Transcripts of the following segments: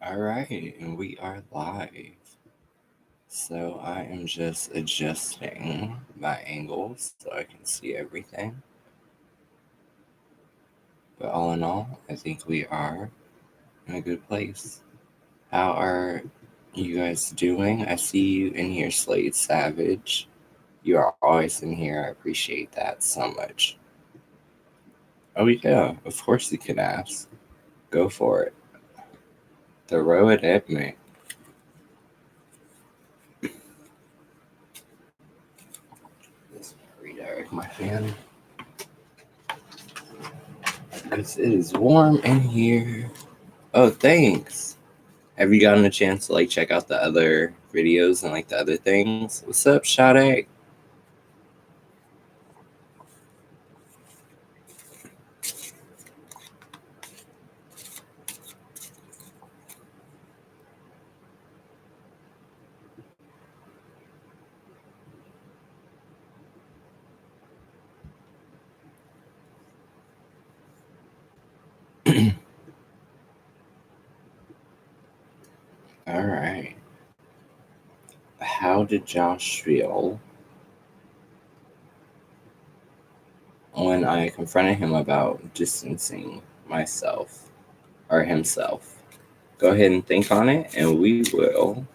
All right, and we are live. So I am just adjusting my angles so I can see everything. But all in all, I think we are in a good place. How are you guys doing? I see you in here, Slade Savage. You are always in here. I appreciate that so much. Oh, yeah, of course you can ask. Go for it. Throw it at me. Let's redirect my fan. Because it is warm in here. Oh, thanks. Have you gotten a chance to check out the other videos and the other things? What's up, Sade? All right. How did Josh feel when I confronted him about distancing myself or himself? Go ahead and think on it, and we will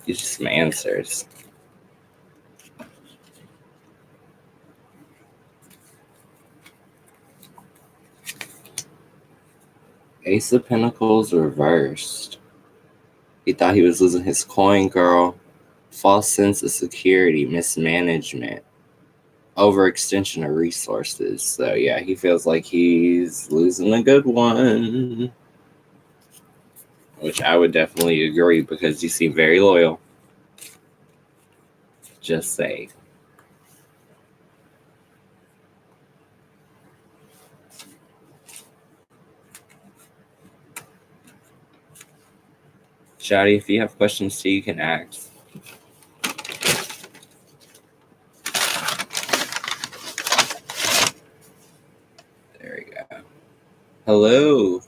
get some answers. Ace of Pentacles reversed. He thought he was losing his coin, girl. False sense of security, mismanagement, overextension of resources. So yeah, he feels like he's losing a good one, which I would definitely agree because you seem very loyal. Just say. Shadi, if you have questions too, you can ask. There we go. Hello.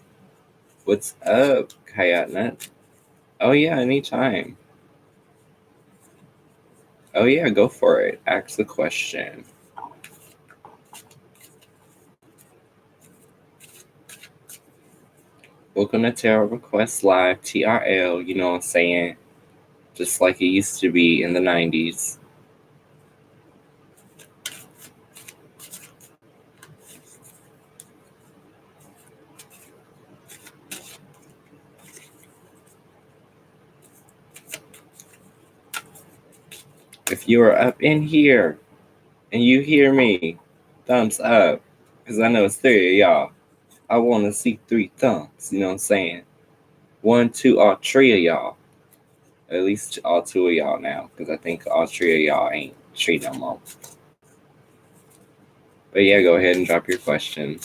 What's up, Kayatnet? Oh yeah, anytime. Oh yeah, go for it. Ask the question. Welcome to Tarot Request Live, TRL, you know what I'm saying? Just like it used to be in the 90s. If you are up in here and you hear me, thumbs up. Because I know it's three of y'all. I want to see three thumbs, you know what I'm saying? 1, 2, all three of y'all. At least all two of y'all now. Because I think all three of y'all ain't tree no more. But yeah, go ahead and drop your question.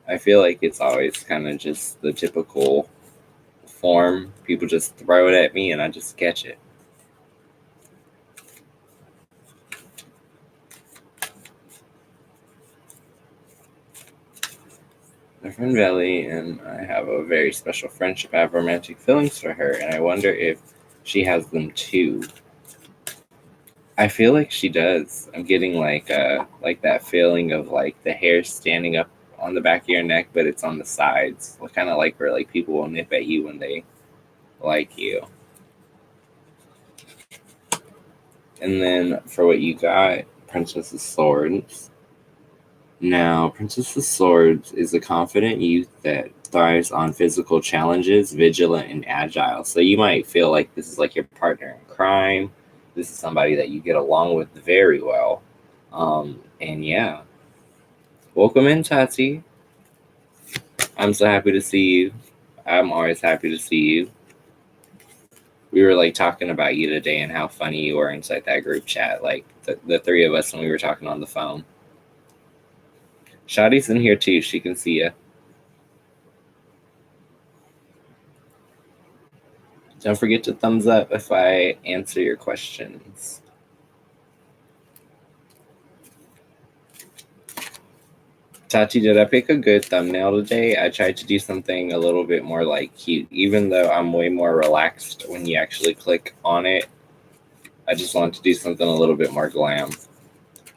I feel like it's always kind of just the typical form. People just throw it at me and I just catch it. My friend Belly and I have a very special friendship. I have romantic feelings for her, and I wonder if she has them too. I feel like she does. I'm getting like that feeling of like the hair standing up on the back of your neck, but it's on the sides. Kind of like where like people will nip at you when they like you. And then for what you got, Princess of Swords. Now, Princess of Swords is a confident youth that thrives on physical challenges, vigilant and agile. So you might feel like this is like your partner in crime. This is somebody that you get along with very well. And yeah, welcome in, Tati. I'm so happy to see you. I'm always happy to see you. We were like talking about you today and how funny you were inside that group chat, like the three of us when we were talking on the phone. Shadi's in here too. She can see you. Don't forget to thumbs up if I answer your questions. Tati, did I pick a good thumbnail today? I tried to do something a little bit more like cute, even though I'm way more relaxed when you actually click on it. I just wanted to do something a little bit more glam.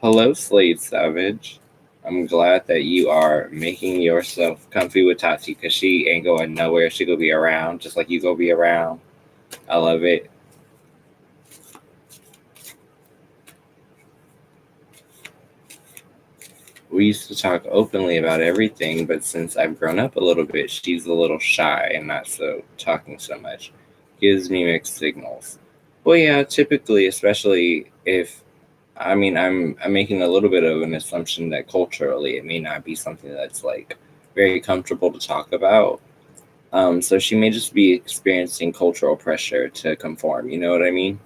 Hello, Slade Savage. I'm glad that you are making yourself comfy with Tati because she ain't going nowhere. She gonna be around just like you gonna be around. I love it. We used to talk openly about everything, but since I've grown up a little bit, she's a little shy and not so talking so much. Gives me mixed signals. Well, yeah, typically, especially if I'm making a little bit of an assumption that culturally it may not be something that's like very comfortable to talk about. So she may just be experiencing cultural pressure to conform. You know what I mean?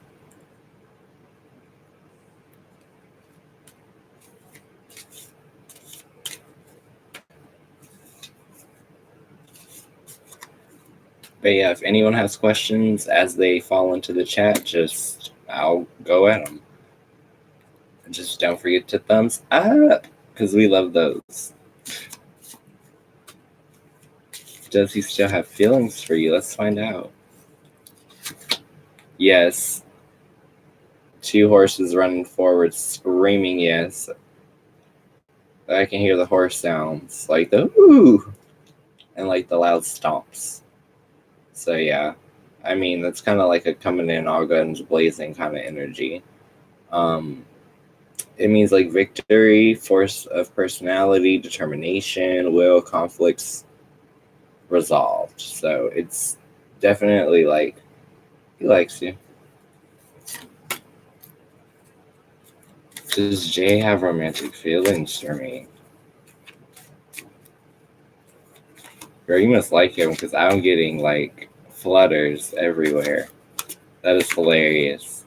But yeah, if anyone has questions as they fall into the chat, just I'll go at them. Just don't forget to thumbs up because we love those. Does he still have feelings for you? Let's find out. Yes. Two horses running forward, screaming yes. I can hear the horse sounds, like the ooh, and like the loud stomps. So yeah, I mean that's kind of like a coming in all guns blazing kind of energy. It means like victory, force of personality, determination, will, conflicts resolved. So it's definitely like he likes you. Does Jay have romantic feelings for me? Girl, you must like him because I'm getting like flutters everywhere. That is hilarious.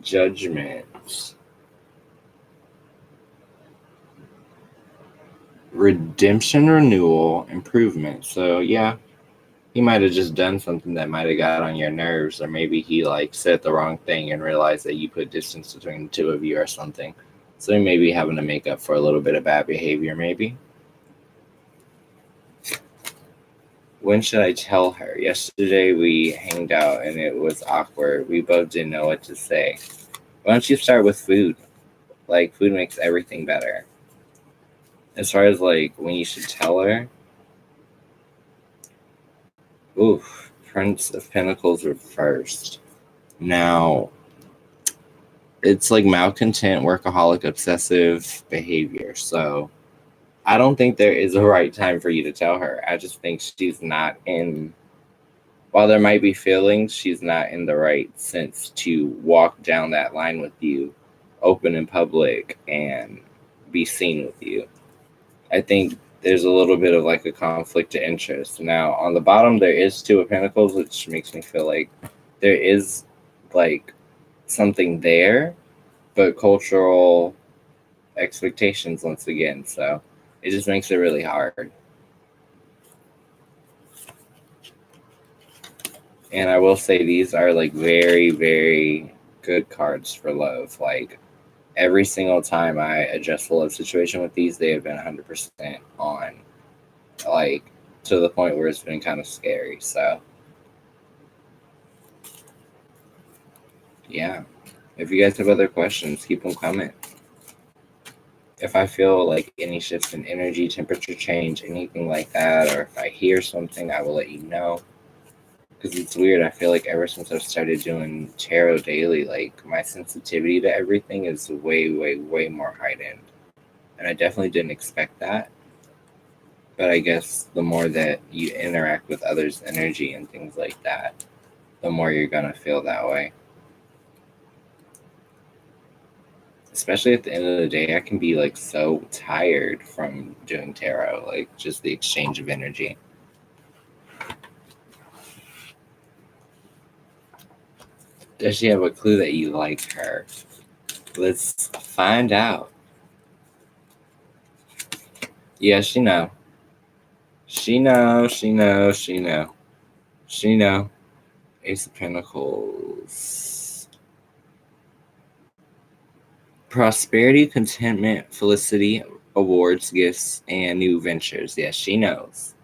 Judgment. Redemption, renewal, improvement. So yeah, he might have just done something that might have got on your nerves, or maybe he like said the wrong thing and realized that you put distance between the two of you or something. So he may be having to make up for a little bit of bad behavior, maybe. When should I tell her? Yesterday we hanged out and it was awkward. We both didn't know what to say. Why don't you start with food? Like, food makes everything better. As far as like when you should tell her, oof, Prince of Pentacles reversed. Now, it's like malcontent, workaholic, obsessive behavior. So I don't think there is a right time for you to tell her. I just think she's not in, while there might be feelings, she's not in the right sense to walk down that line with you, open in public, and be seen with you. I think there's a little bit of like a conflict of interest. Now, on the bottom, there is Two of Pentacles, which makes me feel like there is like something there, but cultural expectations once again. So it just makes it really hard. And I will say these are like very, very good cards for love. Like every single time I address the love situation with these, they have been 100% on, like to the point where it's been kind of scary. So yeah, if you guys have other questions, keep them coming. If I feel like any shifts in energy, temperature change, anything like that, or if I hear something, I will let you know. Because it's weird. I feel like ever since I've started doing tarot daily, like my sensitivity to everything is way, way, way more heightened. And I definitely didn't expect that. But I guess the more that you interact with others' energy and things like that, the more you're going to feel that way. Especially at the end of the day, I can be like so tired from doing tarot, like just the exchange of energy. Does she have a clue that you like her? Let's find out. Yeah, she know. She know. Ace of Pentacles. Prosperity, contentment, felicity, awards, gifts, and new ventures. Yes, she knows.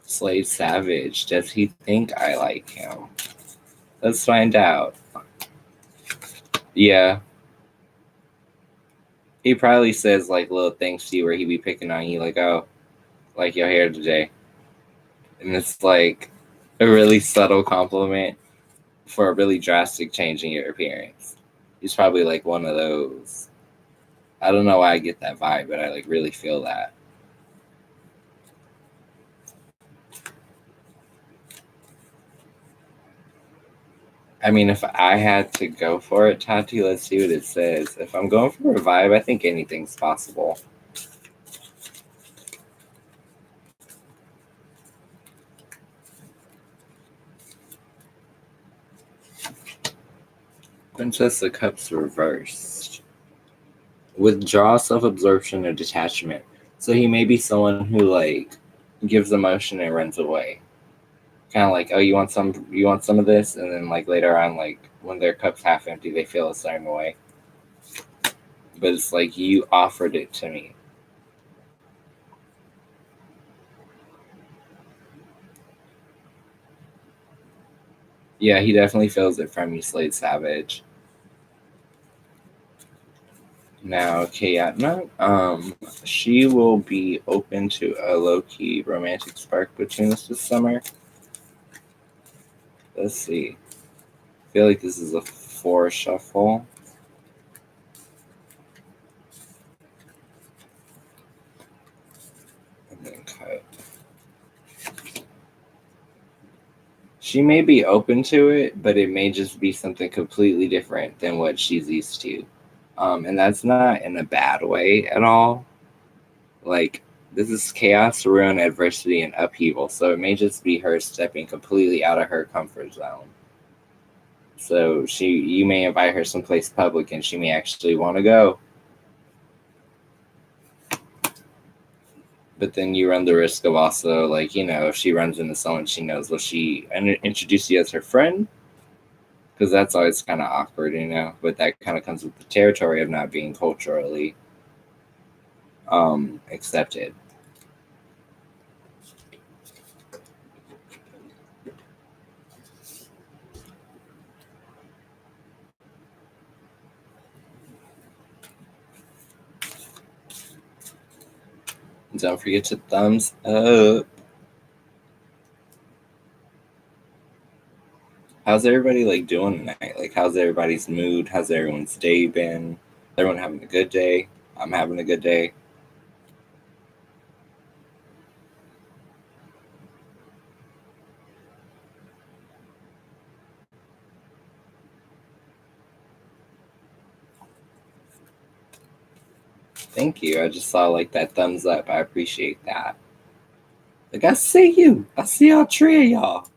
Slade Savage. Does he think I like him? Let's find out. Yeah. He probably says like little things to you where he be picking on you, like, oh, like your hair today. And it's like a really subtle compliment for a really drastic change in your appearance. He's probably like one of those. I don't know why I get that vibe, but I like really feel that. I mean, if I had to go for it, Tati, let's see what it says. If I'm going for a vibe, I think anything's possible. Princess of Cups reversed. Withdraw, self-absorption, or detachment. So he may be someone who like gives emotion and runs away. Kind of like, oh, you want some of this, and then like later on, like when their cup's half empty, they feel a certain way. But it's like you offered it to me. Yeah, he definitely feels it from you, Slade Savage. Now, Kayatna, she will be open to a low-key romantic spark between us this summer. Let's see. I feel like this is a 4 shuffle. And then cut. She may be open to it, but it may just be something completely different than what she's used to. And that's not in a bad way at all. Like, this is chaos, ruin, adversity, and upheaval. So it may just be her stepping completely out of her comfort zone. So you may invite her someplace public and she may actually want to go. But then you run the risk of also, like, if she runs into someone she knows, will she introduce you as her friend? Because that's always kind of awkward, But that kind of comes with the territory of not being culturally accepted. Don't forget to thumbs up. How's everybody like doing tonight? Like, how's everybody's mood? How's everyone's day been? Everyone having a good day? I'm having a good day. Thank you. I just saw like that thumbs up. I appreciate that. Like, I see you. I see all 3 of y'all.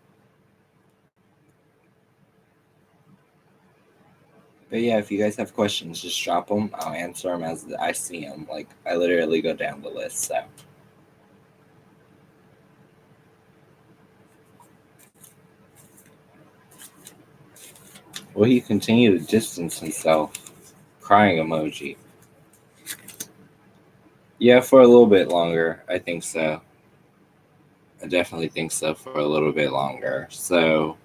But yeah, if you guys have questions, just drop them. I'll answer them as I see them. Like, I literally go down the list. So, will he continue to distance himself? Crying emoji. Yeah, for a little bit longer. I think so. I definitely think so for a little bit longer. So,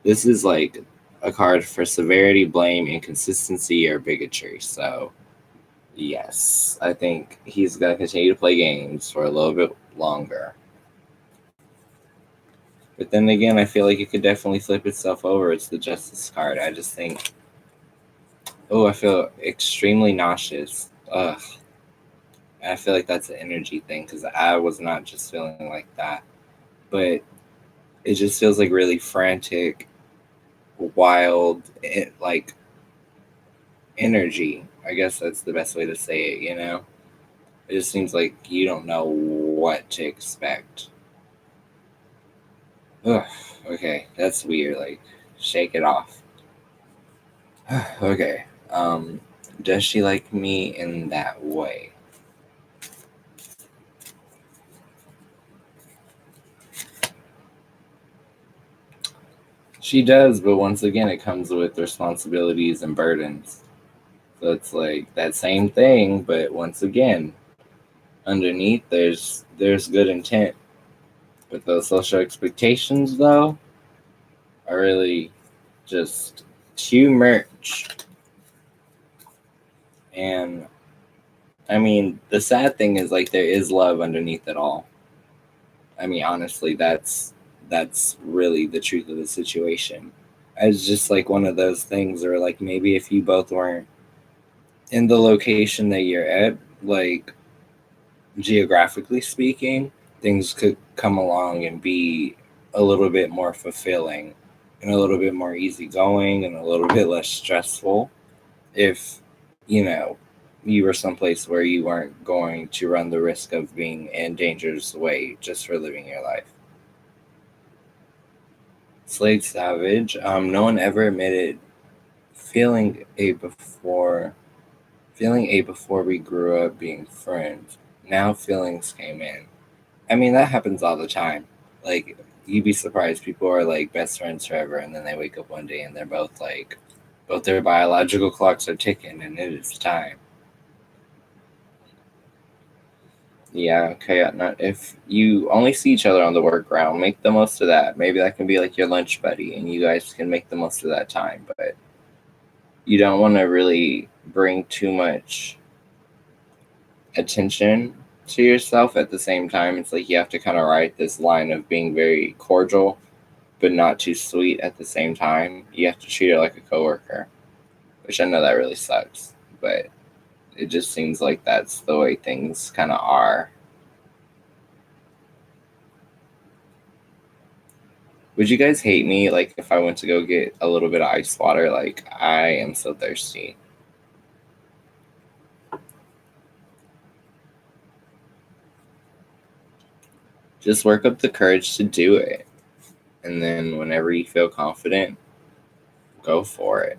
this is like a card for severity, blame, inconsistency, or bigotry. So, yes, I think he's going to continue to play games for a little bit longer. But then again, I feel like it could definitely flip itself over. It's the Justice card. I just think, I feel extremely nauseous. Ugh. And I feel like that's an energy thing because I was not just feeling like that. But it just feels like really frantic, wild, like energy. I guess that's the best way to say it. It just seems like you don't know what to expect. Ugh, okay, that's weird. Like, shake it off. Okay. Does she like me in that way? She does, but once again, it comes with responsibilities and burdens. So it's like that same thing, but once again, underneath there's good intent. But those social expectations, though, are really just too much. And I mean, the sad thing is like there is love underneath it all. I mean, honestly, that's really the truth of the situation. It's just like one of those things where like maybe if you both weren't in the location that you're at, like geographically speaking, things could come along and be a little bit more fulfilling and a little bit more easygoing and a little bit less stressful if, you know, you were someplace where you weren't going to run the risk of being in danger's way just for living your life. Slade Savage, no one ever admitted feeling a before we grew up being friends. Now feelings came in. I mean, that happens all the time. Like, you'd be surprised. People are like best friends forever, and then they wake up one day and they're both their biological clocks are ticking, and it is time. Yeah, okay. Not, if you only see each other on the work ground, make the most of that. Maybe that can be like your lunch buddy, and you guys can make the most of that time. But you don't want to really bring too much attention to yourself at the same time. It's like you have to kind of write this line of being very cordial but not too sweet at the same time. You have to treat her like a coworker, which I know that really sucks, but it just seems like that's the way things kind of are. Would you guys hate me like if I went to go get a little bit of ice water? Like, I am so thirsty. Just work up the courage to do it. And then whenever you feel confident, go for it.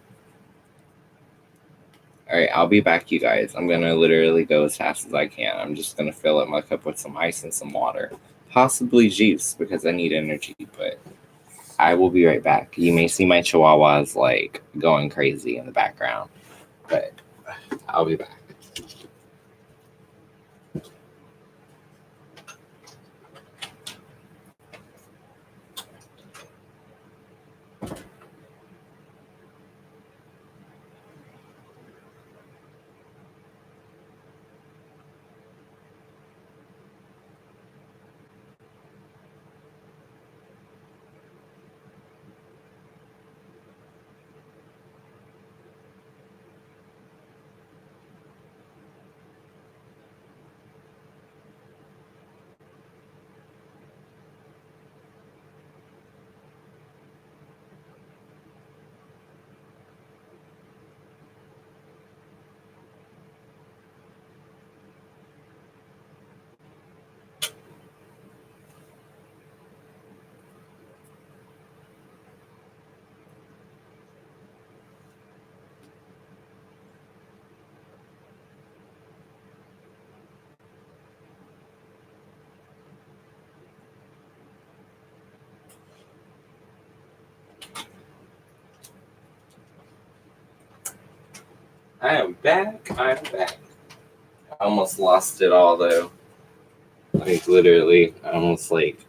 All right, I'll be back, you guys. I'm going to literally go as fast as I can. I'm just going to fill up my cup with some ice and some water. Possibly juice because I need energy, but I will be right back. You may see my chihuahuas like going crazy in the background, but I'll be back. I am back. I'm back. I almost lost it all though. Like literally, I almost like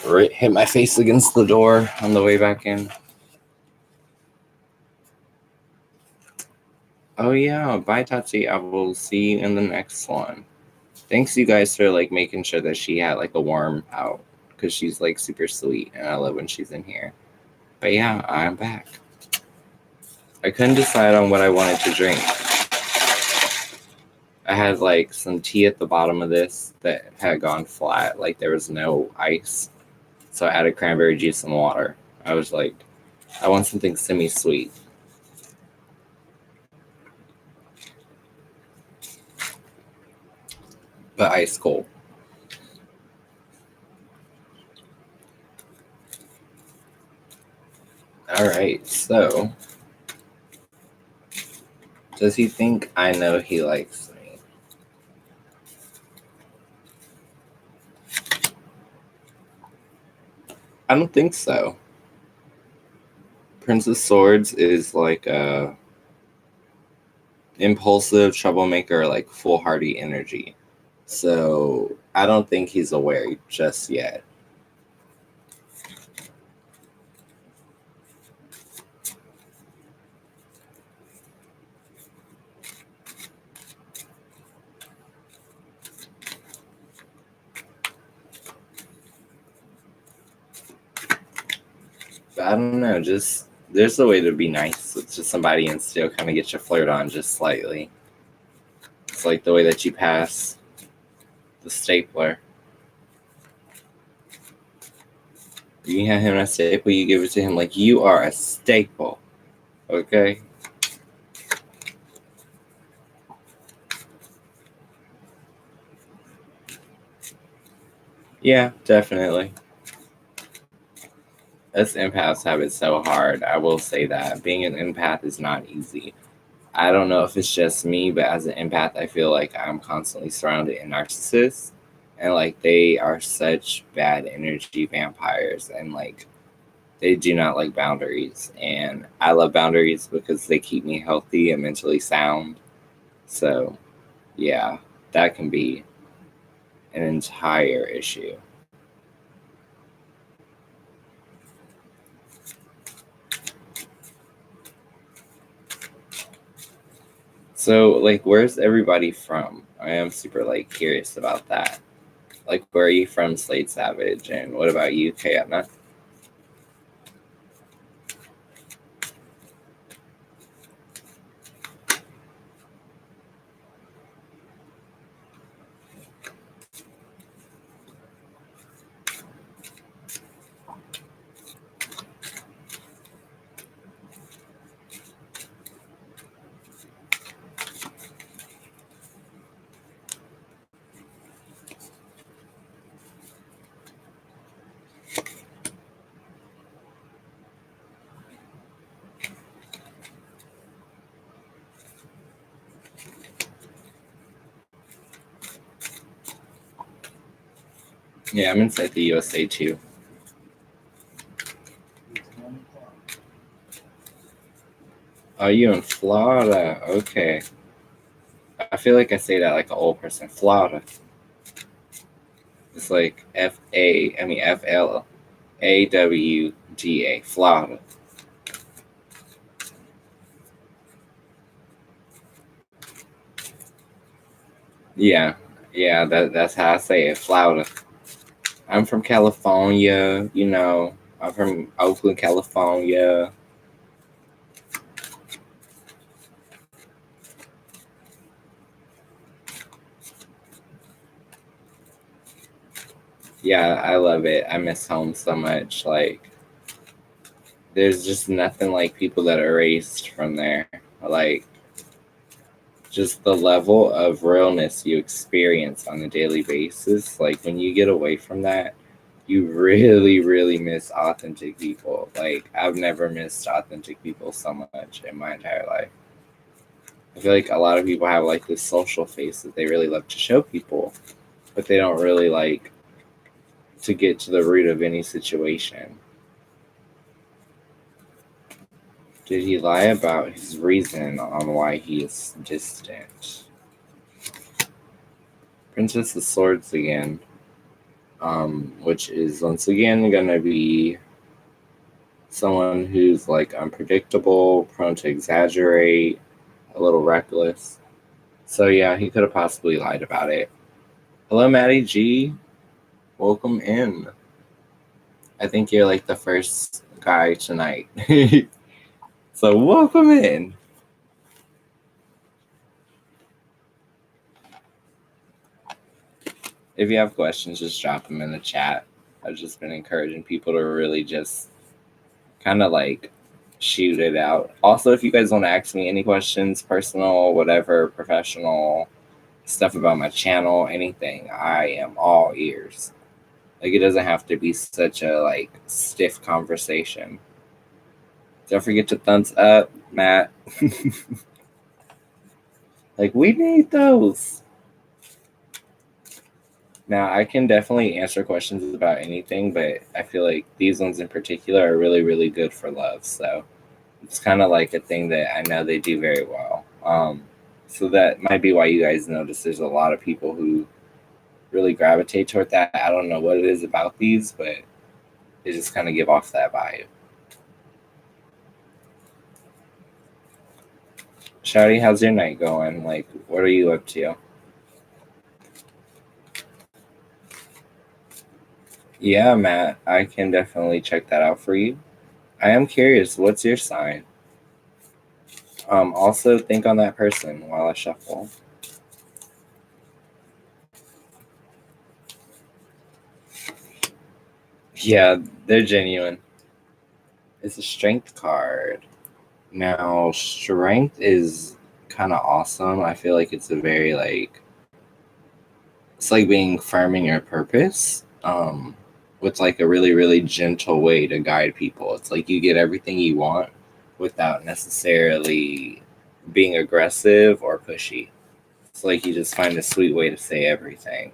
hit my face against the door on the way back in. Oh yeah, bye Tati. I will see you in the next one. Thanks you guys for like making sure that she had like a warm out because she's like super sweet and I love when she's in here. But yeah, I'm back. I couldn't decide on what I wanted to drink. I had like some tea at the bottom of this that had gone flat, like there was no ice. So I added cranberry juice and water. I was like, I want something semi-sweet. But ice cold. All right, so does he think I know he likes me? I don't think so. Prince of Swords is like a impulsive troublemaker, like foolhardy energy. So I don't think he's aware just yet. But I don't know, just there's a way to be nice to somebody and still kind of get your flirt on just slightly. It's like the way that you pass the stapler. You have him a staple, you give it to him like you are a staple. Okay? Yeah, definitely. Us empaths have it so hard. I will say that. Being an empath is not easy. I don't know if it's just me, but as an empath, I feel like I'm constantly surrounded in narcissists. And like they are such bad energy vampires. And like they do not like boundaries. And I love boundaries because they keep me healthy and mentally sound. So yeah, that can be an entire issue. So, like, where's everybody from? I am super, like, curious about that. Like, where are you from, Slade Savage? And what about you, Kayana? Yeah, I'm inside the USA too. Oh, you in Florida? Okay. I feel like I say that like an old person. Florida. It's like FLAWDA. Florida. Yeah, yeah. That's how I say it. Florida. I'm from California. You know, I'm from Oakland, California. Yeah, I love it. I miss home so much. Like, there's just nothing like people that are raised from there. Like, just the level of realness you experience on a daily basis. Like, when you get away from that, you really, really miss authentic people. Like, I've never missed authentic people so much in my entire life. I feel like a lot of people have like this social face that they really love to show people, but they don't really like to get to the root of any situation. Did he lie about his reason on why he is distant? Princess of Swords again, which is once again gonna be someone who's like unpredictable, prone to exaggerate, a little reckless. So yeah, he could have possibly lied about it. Hello, Maddie G. Welcome in. I think you're like the first guy tonight. So welcome in. If you have questions, just drop them in the chat. I've just been encouraging people to really just kind of like shoot it out. Also, if you guys want to ask me any questions, personal, whatever, professional, stuff about my channel, anything, I am all ears. Like, it doesn't have to be such a like stiff conversation. Don't forget to thumbs up, Matt. Like, we need those. Now, I can definitely answer questions about anything, but I feel like these ones in particular are really, really good for love. So It's kind of like a thing that I know they do very well. So that might be why you guys notice there's a lot of people who really gravitate toward that. I don't know what it is about these, but they just kind of give off that vibe. Shouty, how's your night going? Like, what are you up to? Yeah, Matt, I can definitely check that out for you. I am curious, what's your sign? Also, think on that person while I shuffle. Yeah, they're genuine. It's a strength card. Now, strength is kind of awesome. I feel like it's a very like it's like being firm in your purpose. With like a really really gentle way to guide people. It's like you get everything you want without necessarily being aggressive or pushy. It's like you just find a sweet way to say everything.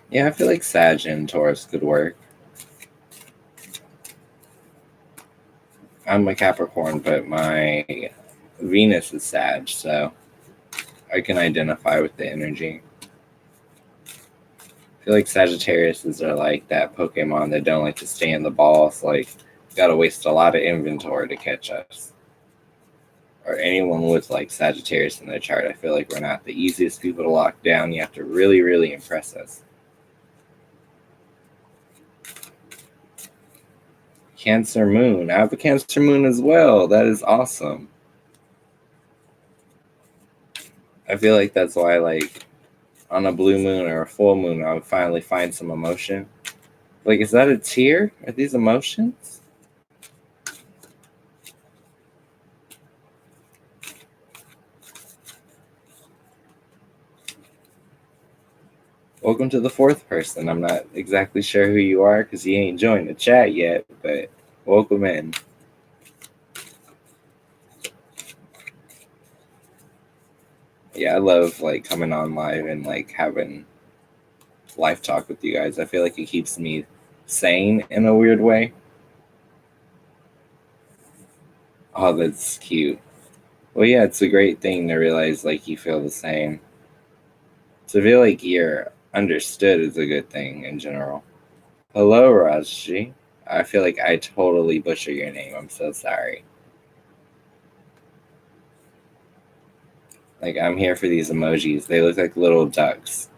Yeah, I feel like Sag and Taurus could work. I'm a Capricorn, but my Venus is Sag, so I can identify with the energy. I feel like Sagittariuses are like that Pokemon that don't like to stay in the ball. It's like you gotta waste a lot of inventory to catch us. Or anyone with like Sagittarius in their chart. I feel like we're not the easiest people to lock down. You have to really, really impress us. Cancer Moon. I have a Cancer Moon as well. That is awesome. I feel like that's why, like, on a blue moon or a full moon, I would finally find some emotion. Like, is that a tear? Are these emotions? Welcome to the fourth person. I'm not exactly sure who you are because you ain't joined the chat yet, but welcome in. Yeah, I love like coming on live and like having live talk with you guys. I feel like it keeps me sane in a weird way. Oh, that's cute. Well, yeah, it's a great thing to realize like you feel the same. To feel like you're understood is a good thing in general. Hello, Rajji. I feel like I totally butcher your name. I'm so sorry. Like, I'm here for these emojis. They look like little ducks.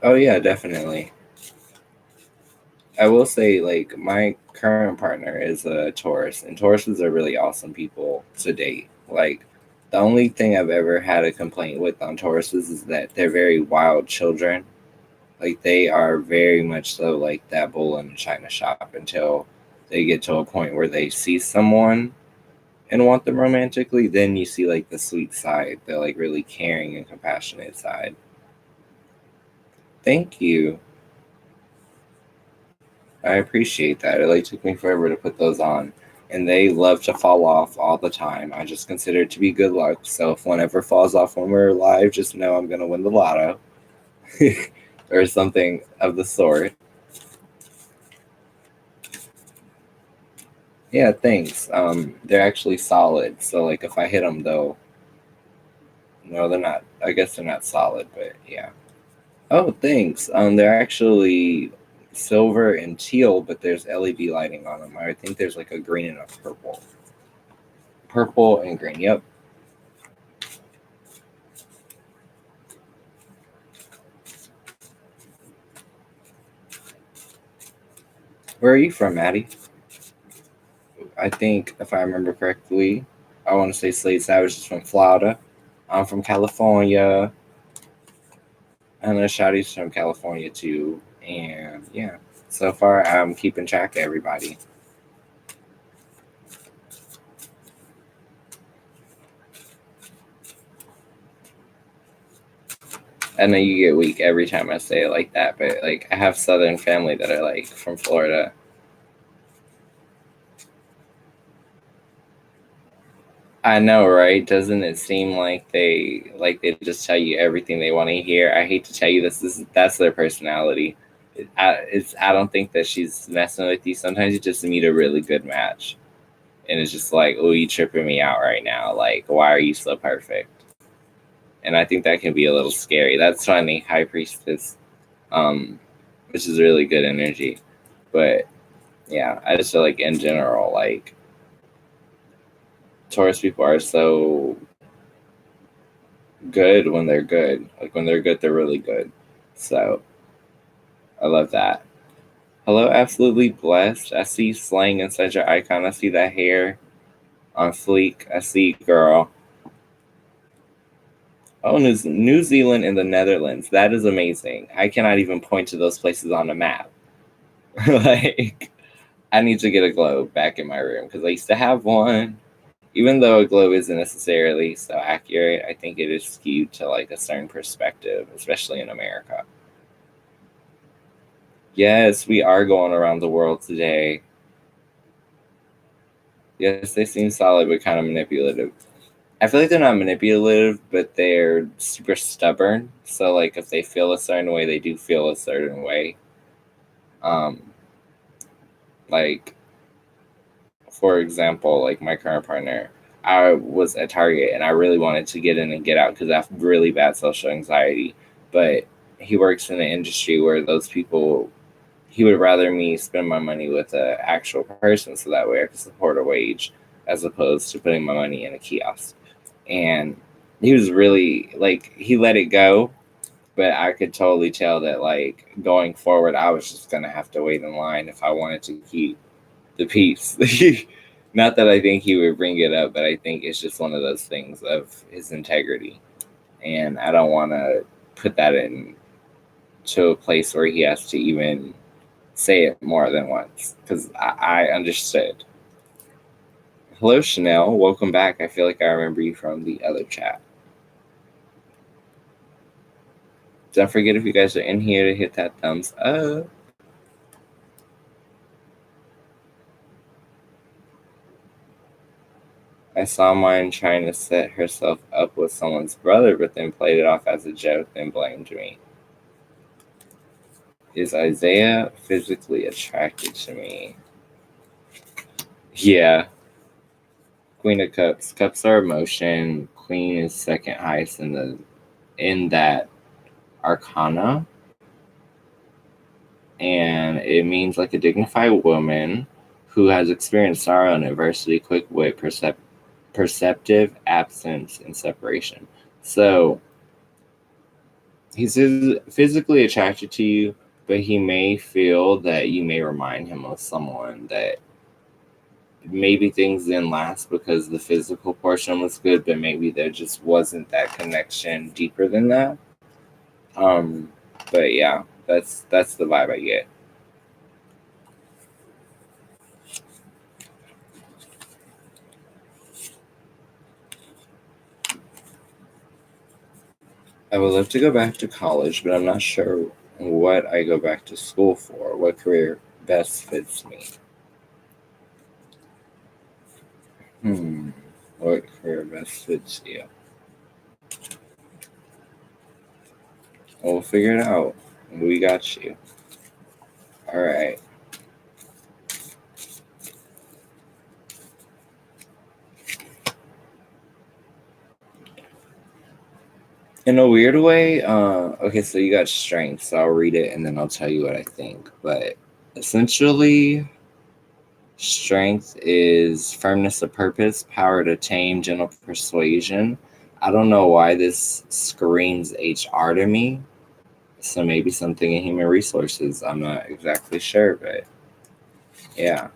Oh, yeah, definitely. I will say, like, my current partner is a Taurus, and Tauruses are really awesome people to date. Like, the only thing I've ever had a complaint with on Tauruses is that they're very wild children. Like, they are very much so like that bull in a china shop until they get to a point where they see someone and want them romantically. Then you see, like, the sweet side, the, like, really caring and compassionate side. Thank you. I appreciate that. It like took me forever to put those on. And they love to fall off all the time. I just consider it to be good luck. So if one ever falls off when we're live, just know I'm gonna win the lotto. Or something of the sort. Yeah, thanks. They're actually solid. So like if I hit them though, no, they're not. I guess they're not solid, but yeah. Oh, thanks. They're actually silver and teal, but there's LED lighting on them. I think there's like a green and a purple. Purple and green. Yep. Where are you from, Maddie? I think if I remember correctly, I want to say Slade Savage is from Florida. I'm from California. And then Shotty's from California too. And yeah, so far I'm keeping track of everybody. I know you get weak every time I say it like that, but like I have Southern family that are like from Florida. I know, right? Doesn't it seem like they just tell you everything they want to hear? I hate to tell you that's their personality. I don't think that she's messing with you. Sometimes you just meet a really good match, and it's just like, oh, you tripping me out right now. Like, why are you so perfect? And I think that can be a little scary. That's funny, High Priestess, um, which is really good energy. But yeah, I just feel like in general, like Taurus people are so good when they're good. Like when they're good, they're really good. So I love that. Hello, absolutely blessed. I see slang inside your icon. I see that hair on fleek. I see girl. Oh, New Zealand and the Netherlands. That is amazing. I cannot even point to those places on the map. Like, I need to get a globe back in my room because I used to have one. Even though a globe isn't necessarily so accurate, I think it is skewed to like a certain perspective, especially in America. Yes, we are going around the world today. Yes, they seem solid, but kind of manipulative. I feel like they're not manipulative, but they're super stubborn. So, like, if they feel a certain way, they do feel a certain way. Um, like, for example, like my current partner, I was at Target and I really wanted to get in and get out because I have really bad social anxiety. But he works in an industry where those people, he would rather me spend my money with an actual person so that way I could support a wage as opposed to putting my money in a kiosk. And he was really like, he let it go, but I could totally tell that like going forward, I was just going to have to wait in line if I wanted to keep the peace. Not that I think he would bring it up, but I think it's just one of those things of his integrity. And I don't want to put that in to a place where he has to even say it more than once because I understood. Hello, Chanel. Welcome back. I feel like I remember you from the other chat. Don't forget if you guys are in here to hit that thumbs up. I saw mine trying to set herself up with someone's brother, but then played it off as a joke and blamed me. Is Isaiah physically attracted to me? Yeah. Queen of Cups. Cups are emotion. Queen is second highest in that arcana. And it means like a dignified woman who has experienced sorrow and adversity, quick wit, perceptive absence, and separation. So he's physically attracted to you, but he may feel that you may remind him of someone that maybe things didn't last because the physical portion was good, but maybe there just wasn't that connection deeper than that. But yeah, that's the vibe I get. I would love to go back to college, but I'm not sure what I go back to school for. What career best fits me? What career best fits you? We'll figure it out. We got you. All right. In a weird way, okay, so you got strength, so I'll read it and then I'll tell you what I think. But essentially, strength is firmness of purpose, power to tame, gentle persuasion. I don't know why this screams HR to me. So maybe something in human resources. I'm not exactly sure, but yeah.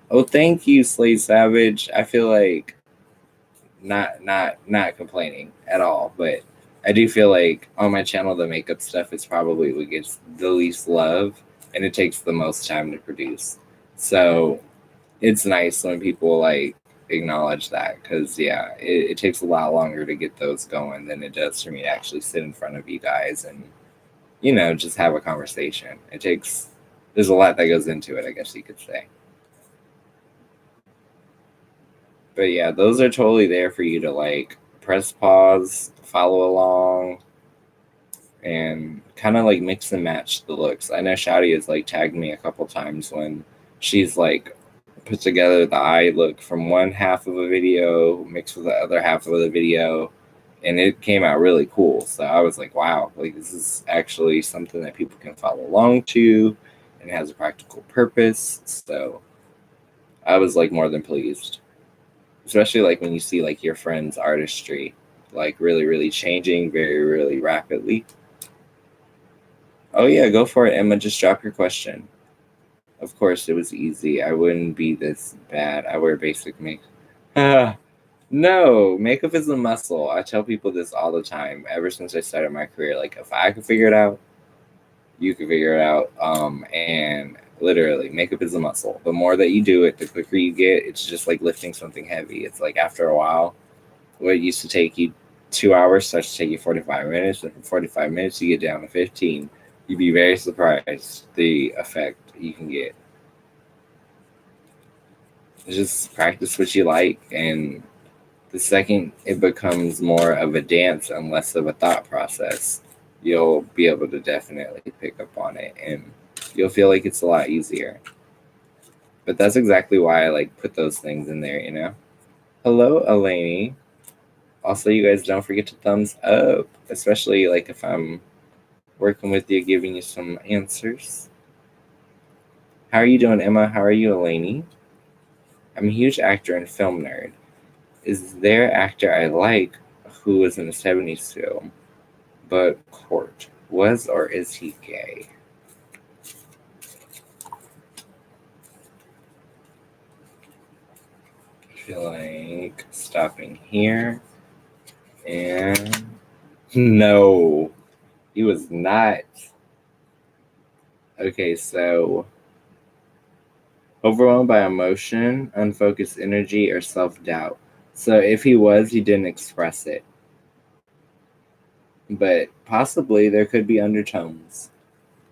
Oh, thank you, Slade Savage. I feel like not complaining at all, but I do feel like on my channel the makeup stuff is probably what gets the least love and it takes the most time to produce. So it's nice when people like acknowledge that because yeah, it takes a lot longer to get those going than it does for me to actually sit in front of you guys and just have a conversation. There's a lot that goes into it, I guess you could say. But yeah, those are totally there for you to like press pause, follow along, and kind of like mix and match the looks. I know Shadi has like tagged me a couple times when she's like put together the eye look from one half of a video mixed with the other half of the video, and it came out really cool. So I was like, wow, like this is actually something that people can follow along to and has a practical purpose. So I was like more than pleased, especially like when you see like your friend's artistry like really, really changing very, really rapidly. Oh yeah, go for it, Emma. Just drop your question. Of course, it was easy. I wouldn't be this bad. I wear basic makeup. No, makeup is a muscle. I tell people this all the time. Ever since I started my career, like if I could figure it out, you can figure it out. And literally, makeup is a muscle. The more that you do it, the quicker you get. It's just like lifting something heavy. It's like after a while, what used to take you 2 hours starts to take you 45 minutes. And from 45 minutes, you get down to 15. You'd be very surprised the effect you can get. Just practice what you like, and the second it becomes more of a dance and less of a thought process, you'll be able to definitely pick up on it, and you'll feel like it's a lot easier. But that's exactly why I like put those things in there, you know? Hello, Eleni. Also, you guys don't forget to thumbs up, especially like if I'm working with you, giving you some answers. How are you doing, Emma? How are you, Eleni? I'm a huge actor and film nerd. Is there an actor I like who was in a 70s film, but Court? Was or is he gay? I feel like stopping here. And no, he was not. Okay, so overwhelmed by emotion, unfocused energy, or self-doubt. So if he was, he didn't express it. But possibly there could be undertones.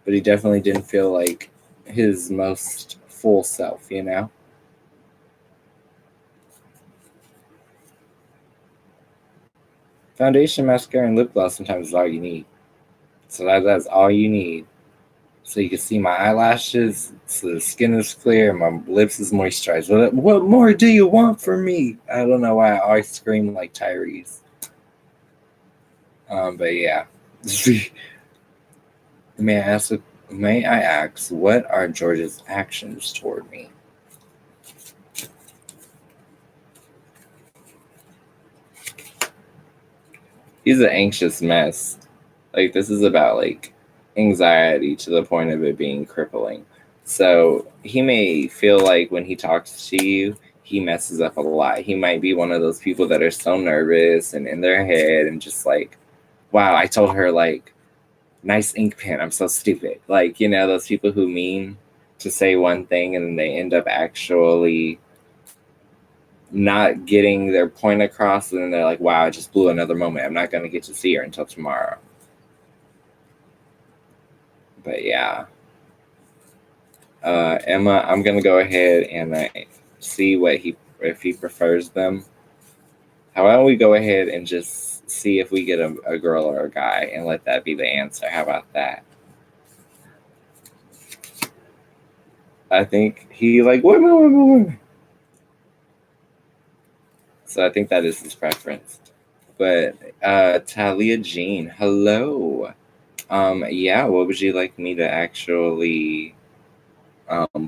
But he definitely didn't feel like his most full self, you know? Foundation, mascara, and lip gloss sometimes is all you need. So that's all you need. So you can see my eyelashes, so the skin is clear, and my lips is moisturized. What more do you want from me? I don't know why I always scream like Tyrese. But yeah. May I ask, what are George's actions toward me? He's an anxious mess. Like this is about like anxiety to the point of it being crippling. So he may feel like when he talks to you, he messes up a lot. He might be one of those people that are so nervous and in their head and just like, wow, I told her like nice ink pen. I'm so stupid. Like, you know, those people who mean to say one thing and then they end up actually not getting their point across, and then they're like, wow, I just blew another moment. I'm not going to get to see her until tomorrow. But yeah. Emma, I'm going to go ahead and see if he prefers them. How about we go ahead and just see if we get a girl or a guy and let that be the answer? How about that? I think he like women. So I think that is his preference. But Talia Jean, hello. Yeah, what would you like me to actually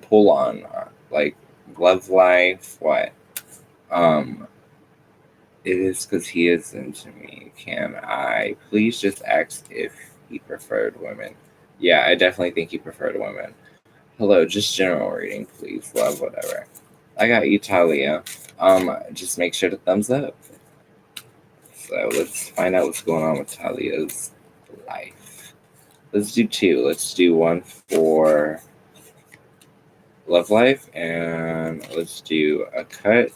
pull on? Like love life? What? It is because he is into me. Can I please just ask if he preferred women? Yeah, I definitely think he preferred women. Hello, just general reading, please. Love, whatever. I got you, Talia. Just make sure to thumbs up. So let's find out what's going on with Talia's life. Let's do two. Let's do one for love life, and let's do a cut,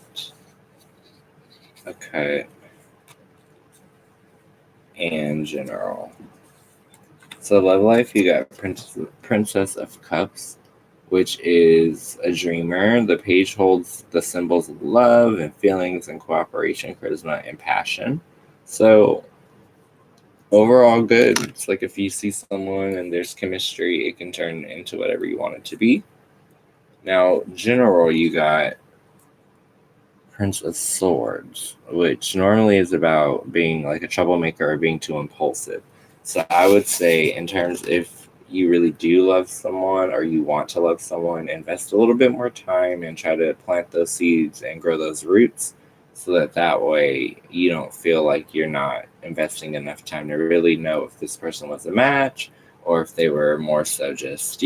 and general. So love life, you got Princess of Cups, which is a dreamer. The page holds the symbols of love and feelings and cooperation, charisma, and passion. So overall good. It's like if you see someone and there's chemistry, it can turn into whatever you want it to be. Now, general, you got Prince of Swords, which normally is about being like a troublemaker or being too impulsive. So I would say, in terms if you really do love someone or you want to love someone, invest a little bit more time and try to plant those seeds and grow those roots so that way you don't feel like you're not investing enough time to really know if this person was a match or if they were more so just,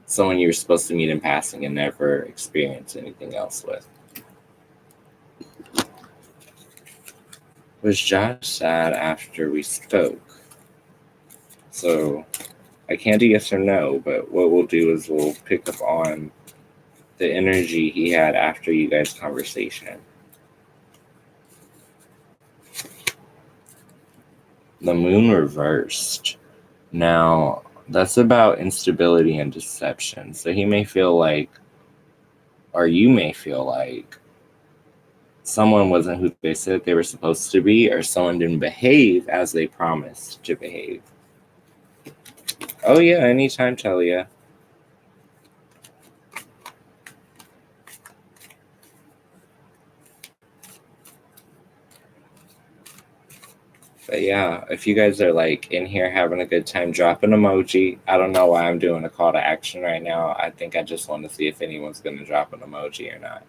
someone you were supposed to meet in passing and never experience anything else with. Was Josh sad after we spoke? So I can't do yes or no, but what we'll do is we'll pick up on the energy he had after you guys' conversation. The moon reversed. Now, that's about instability and deception. So he may feel like, or you may feel like, someone wasn't who they said they were supposed to be, or someone didn't behave as they promised to behave. Oh yeah, anytime, Talia. But yeah, if you guys are like in here having a good time, drop an emoji. I don't know why I'm doing a call to action right now. I think I just want to see if anyone's going to drop an emoji or not.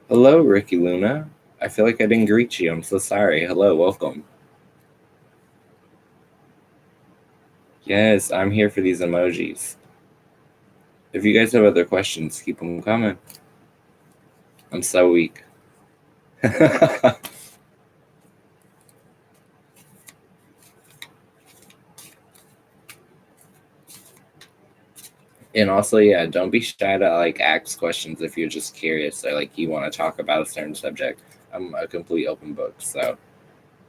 Hello, Ricky Luna. I feel like I didn't greet you. I'm so sorry. Hello, welcome. Yes, I'm here for these emojis. If you guys have other questions, keep them coming. I'm so weak. And also, yeah, don't be shy to like ask questions if you're just curious or like you want to talk about a certain subject. I'm a complete open book, so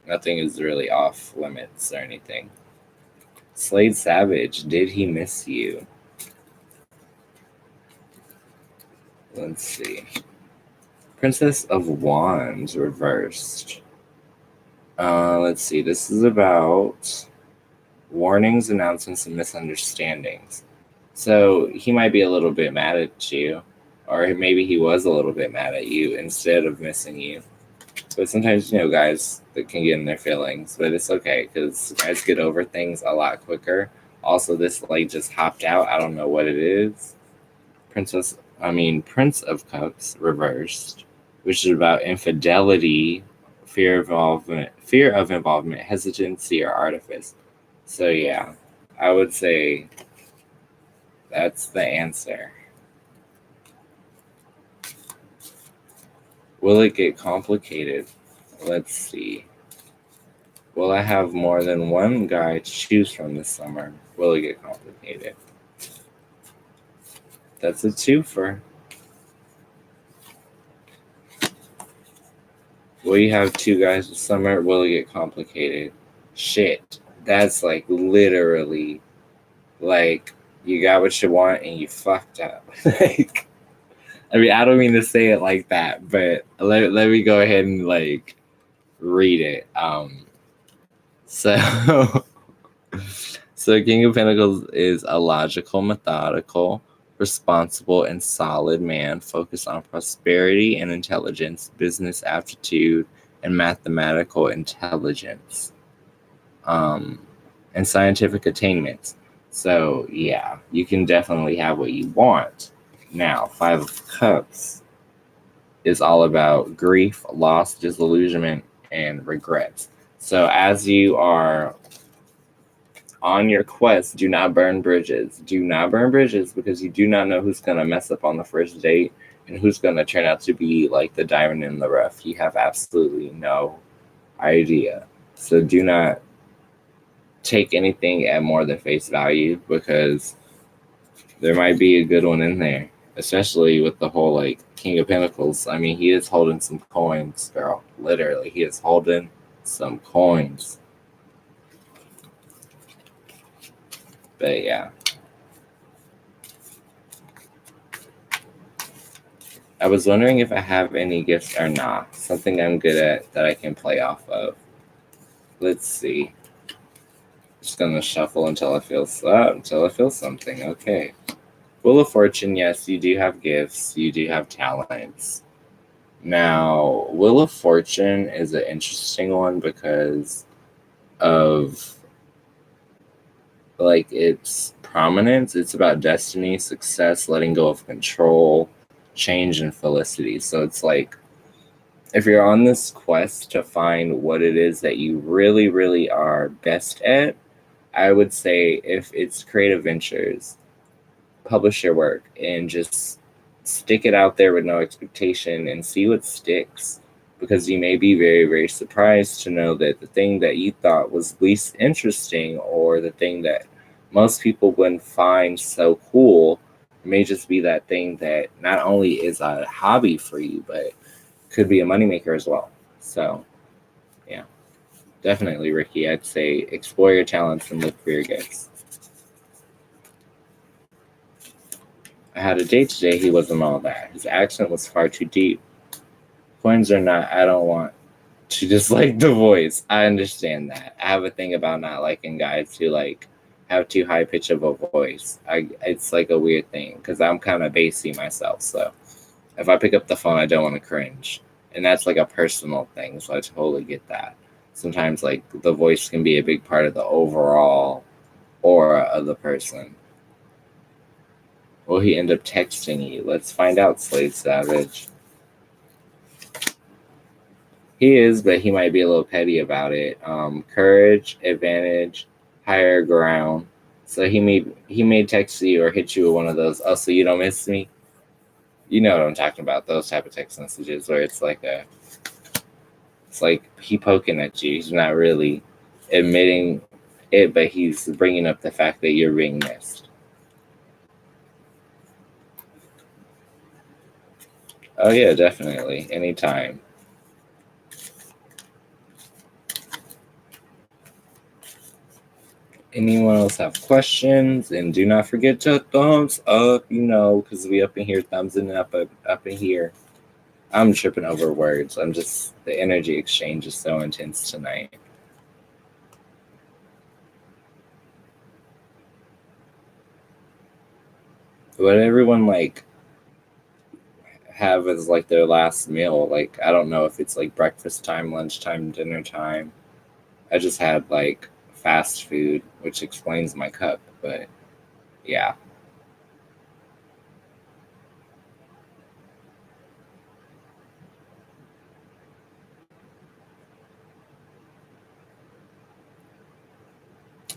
nothing is really off limits or anything. Slade Savage, did he miss you? Let's see. Princess of Wands reversed. Let's see. This is about warnings, announcements, and misunderstandings. So he might be a little bit mad at you, or maybe he was a little bit mad at you instead of missing you. But sometimes, guys that can get in their feelings, but it's okay because guys get over things a lot quicker. Also, this like just hopped out. I don't know what it is. Prince of Cups reversed, which is about infidelity, fear of involvement, hesitancy, or artifice. So yeah, I would say that's the answer. Will it get complicated? Let's see. Will I have more than one guy to choose from this summer? Will it get complicated? That's a twofer. Will you have two guys this summer? Will it get complicated? Shit. That's like literally like you got what you want and you fucked up. Like, I mean, I don't mean to say it like that, but let me go ahead and like read it. So King of Pentacles is a logical, methodical, responsible, and solid man focused on prosperity and intelligence, business aptitude, and mathematical intelligence, and scientific attainments. So yeah, you can definitely have what you want. Now, Five of Cups is all about grief, loss, disillusionment, and regrets. So as you are on your quest, do not burn bridges. Do not burn bridges because you do not know who's going to mess up on the first date and who's going to turn out to be like the diamond in the rough. You have absolutely no idea. So do not take anything at more than face value because There might be a good one in there, especially with the whole like King of Pentacles. I mean, he is holding some coins, girl. Literally, he is holding some coins. But yeah. I was wondering if I have any gifts or not. Something I'm good at that I can play off of. Let's see. Just gonna shuffle until I feel something. Okay. Wheel of Fortune, yes, you do have gifts. You do have talents. Now, Wheel of Fortune is an interesting one because of like its prominence. It's about destiny, success, letting go of control, change, and felicity. So it's like if you're on this quest to find what it is that you really, really are best at, I would say if it's creative ventures, publish your work and just stick it out there with no expectation and see what sticks. Because you may be very, very surprised to know that the thing that you thought was least interesting or the thing that most people wouldn't find so cool may just be that thing that not only is a hobby for you, but could be a moneymaker as well. So, yeah, definitely, Ricky. I'd say explore your talents and look for your gifts. I had a date today. He wasn't all that. His accent was far too deep. Coins or not, I don't want to dislike the voice. I understand that. I have a thing about not liking guys who like have too high pitch of a voice. It's like a weird thing because I'm kind of bassy myself. So if I pick up the phone, I don't want to cringe, and that's like a personal thing. So I totally get that. Sometimes like the voice can be a big part of the overall aura of the person. Will he end up texting you? Let's find out, Slade Savage. He is, but he might be a little petty about it. Courage, advantage, higher ground. So he may text you or hit you with one of those. Oh, so you don't miss me? You know what I'm talking about? Those type of text messages where it's like he poking at you. He's not really admitting it, but he's bringing up the fact that you're being missed. Oh yeah, definitely. Anytime. Anyone else have questions? And do not forget to thumbs up, because we up in here, thumbsing up in here. I'm tripping over words. The energy exchange is so intense tonight. What everyone have as their last meal? I don't know if it's breakfast time, lunchtime, dinner time. I just had fast food, which explains my cup, but yeah.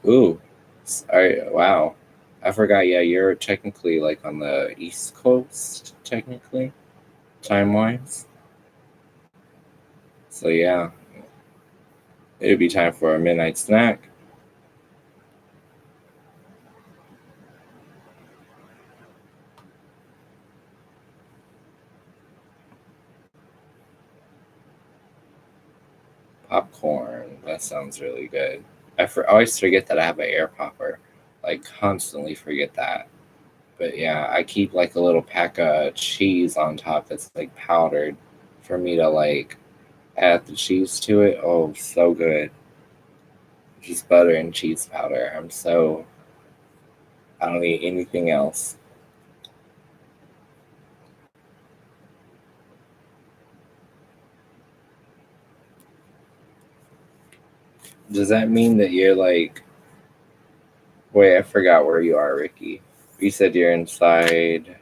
Ooh. Wow. I forgot, yeah, you're technically on the East Coast, technically, time-wise. So yeah, it'd be time for a midnight snack. Popcorn, that sounds really good. I always forget that I have an air popper. Constantly forget that. But yeah, I keep a little pack of cheese on top that's powdered for me to add the cheese to it. Oh, so good. Just butter and cheese powder. I don't eat anything else. Does that mean that you're wait, I forgot where you are, Ricky. You said you're inside.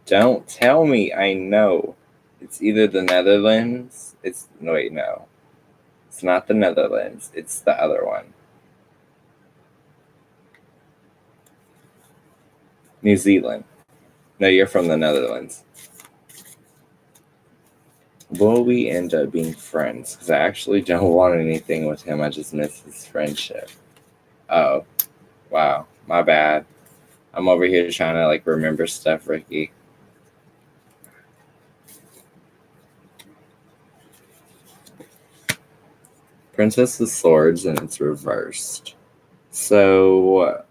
Don't tell me. I know. It's either the Netherlands. No, wait, no. It's not the Netherlands. It's the other one. New Zealand. No, you're from the Netherlands. Will we end up being friends? Because I actually don't want anything with him. I just miss his friendship. Oh, wow. My bad. I'm over here trying to like remember stuff, Ricky. Princess of Swords and it's reversed. So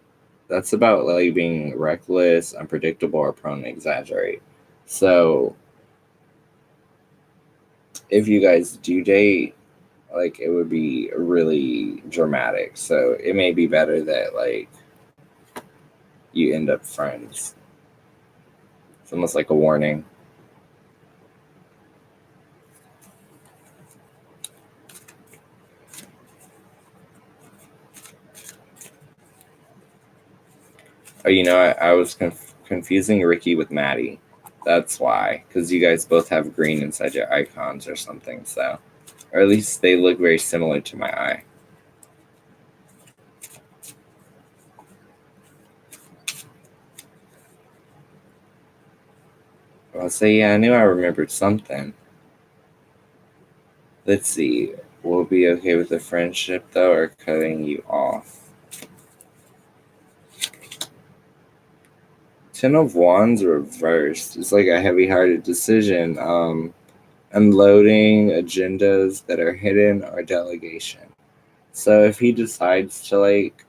that's about like being reckless, unpredictable, or prone to exaggerate. So if you guys do date, like it would be really dramatic. So it may be better that like you end up friends. It's almost like a warning. Oh, I was confusing Ricky with Maddie. That's why, because you guys both have green inside your icons or something. So, or at least they look very similar to my eye. I'll say, yeah, I knew I remembered something. Let's see. We'll be okay with the friendship though, or cutting you off. Ten of Wands reversed. It's like a heavy-hearted decision. Unloading agendas that are hidden or delegation. So if he decides to like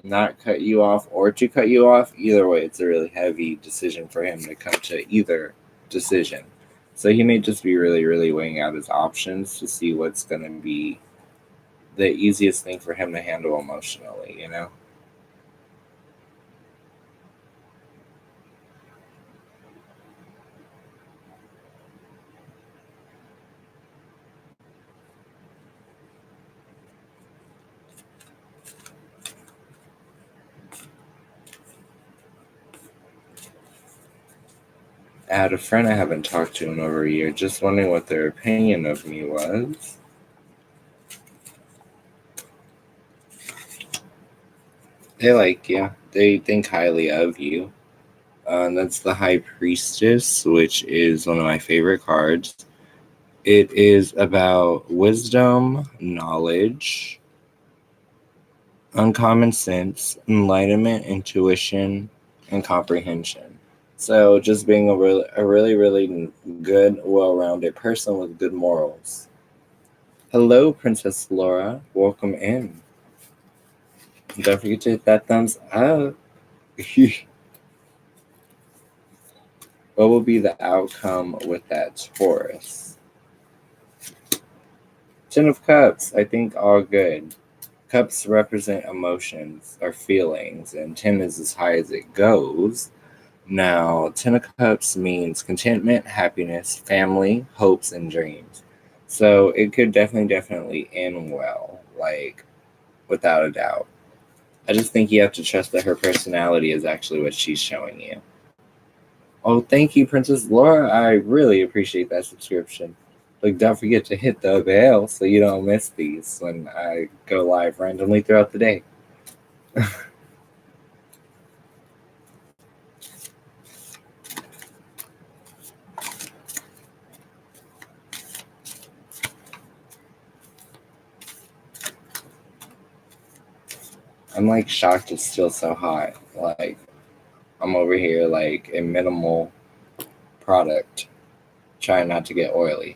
not cut you off or to cut you off, either way, it's a really heavy decision for him to come to either decision. So he may just be really, really weighing out his options to see what's going to be the easiest thing for him to handle emotionally. I had a friend I haven't talked to in over a year, just wondering what their opinion of me was. They like you. They think highly of you. That's the High Priestess, which is one of my favorite cards. It is about wisdom, knowledge, uncommon sense, enlightenment, intuition, and comprehension. So just being a really, really good, well-rounded person with good morals. Hello, Princess Laura. Welcome in. Don't forget to hit that thumbs up. What will be the outcome with that Taurus? Ten of Cups. I think all good. Cups represent emotions or feelings, and 10 is as high as it goes. Now, 10 of Cups means contentment, happiness, family, hopes, and dreams. So it could definitely end well, like without a doubt. I just think you have to trust that her personality is actually what she's showing you. Oh, thank you, Princess Laura. I really appreciate that subscription. Like, don't forget to hit the bell so you don't miss these when I go live randomly throughout the day. I'm like shocked it's still so hot. Like, I'm over here like in minimal product, trying not to get oily.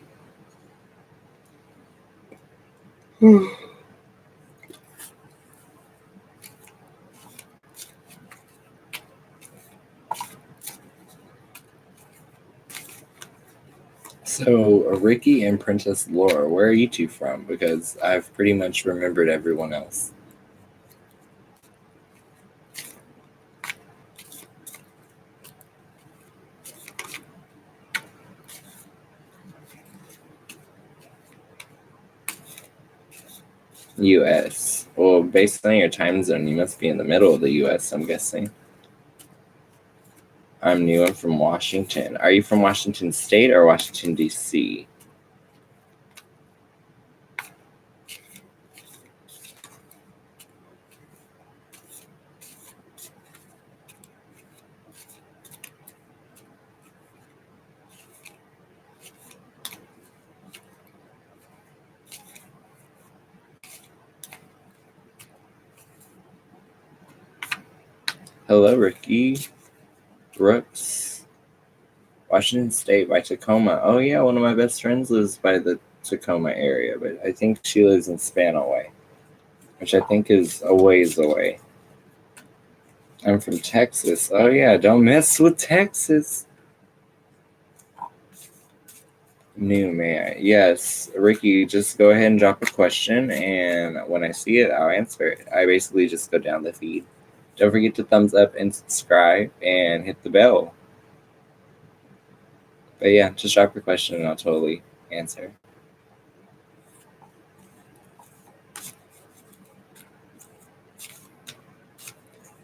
So, Ricky and Princess Laura, where are you two from? Because I've pretty much remembered everyone else. US. Well, based on your time zone, you must be in the middle of the US, I'm guessing. I'm new. I'm from Washington. Are you from Washington State or Washington, D.C.? Hello, Ricky. Brooks. Washington State by Tacoma. Oh, yeah, one of my best friends lives by the Tacoma area, but I think she lives in Spanaway, which I think is a ways away. I'm from Texas. Oh, yeah, don't mess with Texas. New man. Yes, Ricky, just go ahead and drop a question, and when I see it, I'll answer it. I basically just go down the feed. Don't forget to thumbs up and subscribe and hit the bell. But yeah, just drop your question and I'll totally answer.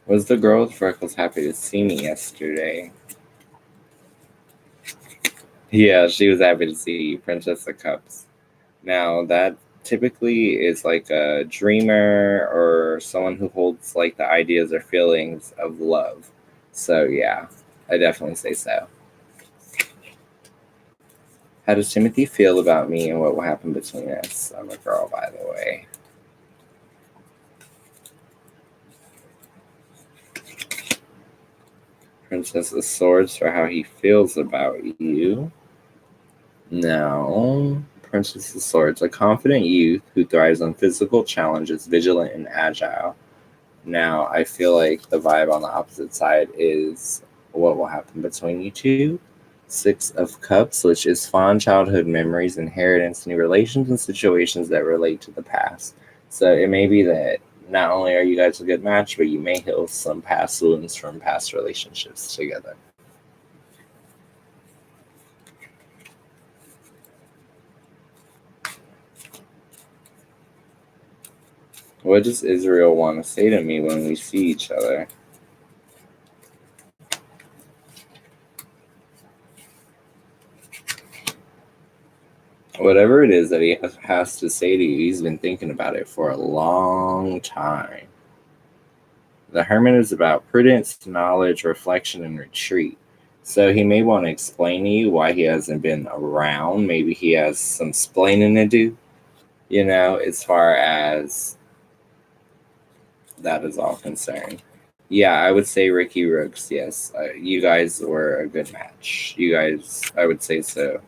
Was the girl with freckles happy to see me yesterday? Yeah, she was happy to see you, Princess of Cups. Now, that typically is like a dreamer or someone who holds like the ideas or feelings of love. So, yeah, I definitely say so. How does Timothy feel about me and what will happen between us? I'm a girl, by the way. Princess of Swords for how he feels about you. No. Princess of Swords, a confident youth who thrives on physical challenges, vigilant and agile. Now, I feel like the vibe on the opposite side is what will happen between you two. Six of Cups, which is fond childhood memories, inheritance, new relations, and situations that relate to the past. So it may be that not only are you guys a good match, but you may heal some past wounds from past relationships together. What does Azrael want to say to me when we see each other? Whatever it is that he has to say to you, he's been thinking about it for a long time. The Hermit is about prudence, knowledge, reflection, and retreat. So he may want to explain to you why he hasn't been around. Maybe he has some splaining to do, as far as that is all concerned. Yeah, I would say Ricky Rooks, yes. You guys were a good match. You guys, I would say so.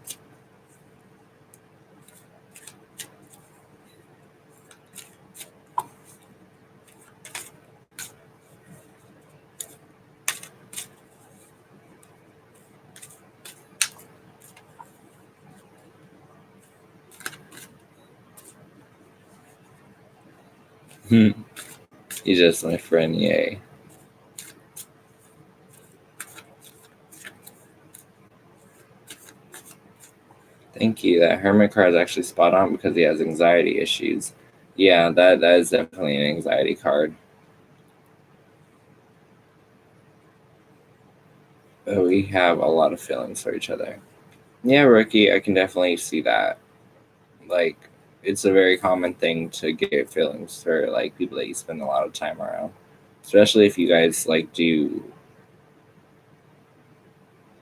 You're just my friend, yay. Thank you. That Hermit card is actually spot on because he has anxiety issues. Yeah, that is definitely an anxiety card. But we have a lot of feelings for each other. Yeah, Rookie, I can definitely see that. Like, it's a very common thing to get feelings for like people that you spend a lot of time around, especially if you guys like do.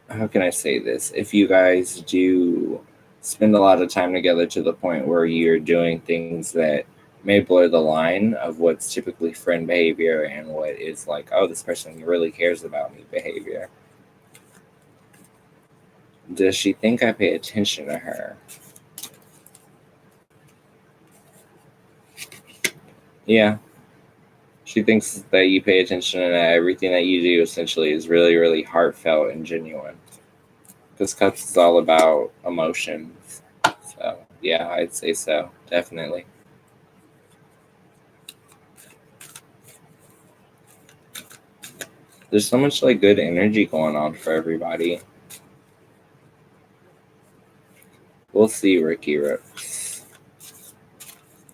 How can I say this? If you guys do spend a lot of time together to the point where you're doing things that may blur the line of what's typically friend behavior and what is like, oh, this person really cares about me behavior. Does she think I pay attention to her? Yeah. She thinks that you pay attention and that everything that you do essentially is really, really heartfelt and genuine. Because Cups is all about emotions. So, yeah, I'd say so. Definitely. There's so much like good energy going on for everybody. We'll see, Ricky Rooks.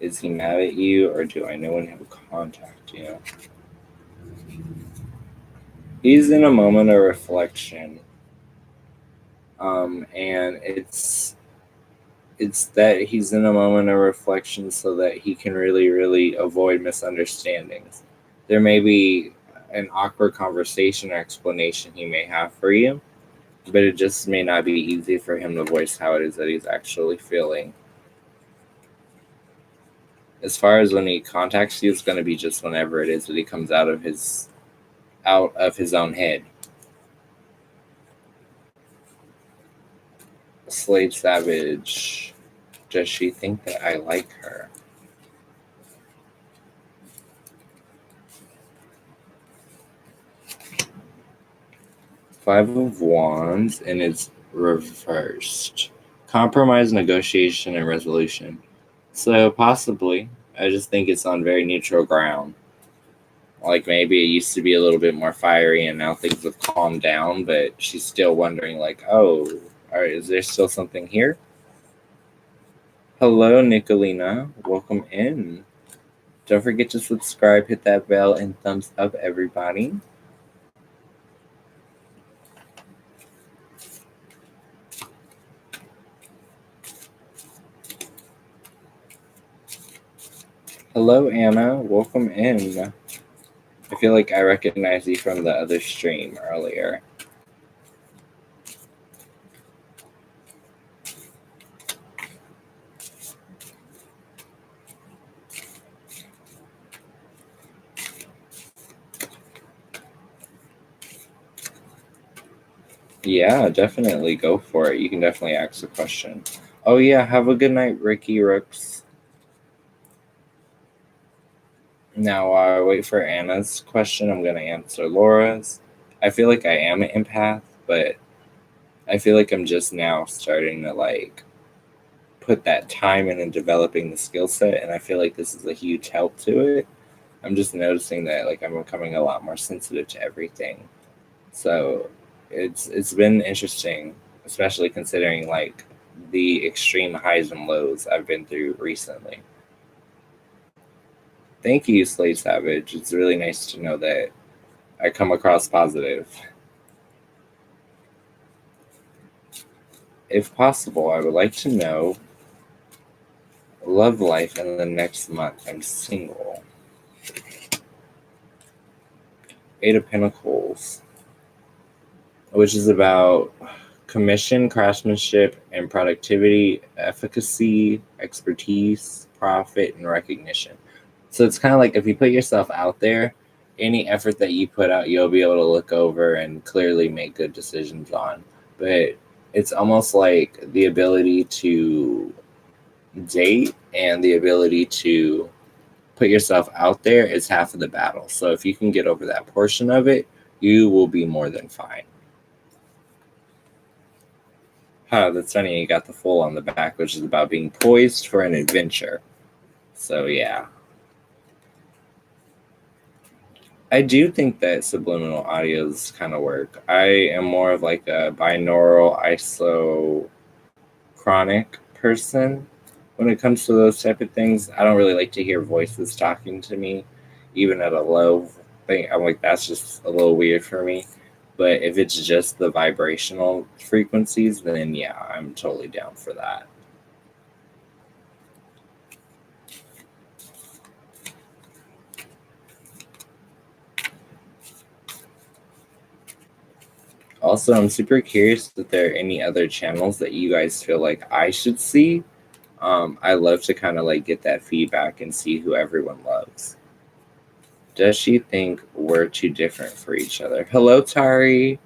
Is he mad at you, or do I know when he'll contact you? He's in a moment of reflection, and it's that he's in a moment of reflection so that he can really, really avoid misunderstandings. There may be an awkward conversation or explanation he may have for you, but it just may not be easy for him to voice how it is that he's actually feeling. As far as when he contacts you, it's going to be just whenever it is that he comes out of his out of his own head. Slade Savage. Does she think that I like her? Five of Wands, and it's reversed. Compromise, negotiation, and resolution. So possibly. I just think it's on very neutral ground. Like maybe it used to be a little bit more fiery and now things have calmed down, but she's still wondering like, oh, is there still something here? Hello, Nicolina. Welcome in. Don't forget to subscribe, hit that bell, and thumbs up, everybody. Hello, Anna. Welcome in. I feel like I recognize you from the other stream earlier. Yeah, definitely go for it. You can definitely ask a question. Oh, yeah. Have a good night, Ricky Rooks. Now, while I wait for Anna's question, I'm going to answer Laura's. I feel like I am an empath, but I feel like I'm just now starting to like put that time in and developing the skill set, and I feel like this is a huge help to it. I'm just noticing that like I'm becoming a lot more sensitive to everything. So it's been interesting, especially considering like the extreme highs and lows I've been through recently. Thank you, Slade Savage. It's really nice to know that I come across positive. If possible, I would like to know love life in the next month. I'm single. Eight of Pentacles, which is about commission, craftsmanship, and productivity, efficacy, expertise, profit, and recognition. So it's kind of like if you put yourself out there, any effort that you put out, you'll be able to look over and clearly make good decisions on. But it's almost like the ability to date and the ability to put yourself out there is half of the battle. So if you can get over that portion of it, you will be more than fine. That's funny. You got the Fool on the back, which is about being poised for an adventure. So yeah. I do think that subliminal audios kind of work. I am more of like a binaural isochronic person when it comes to those type of things. I don't really like to hear voices talking to me, even at a low thing. I'm like, that's just a little weird for me. But if it's just the vibrational frequencies, then yeah, I'm totally down for that. Also, I'm super curious if there are any other channels that you guys feel like I should see. I love to kind of like get that feedback and see who everyone loves. Does she think we're too different for each other? Hello, Tari.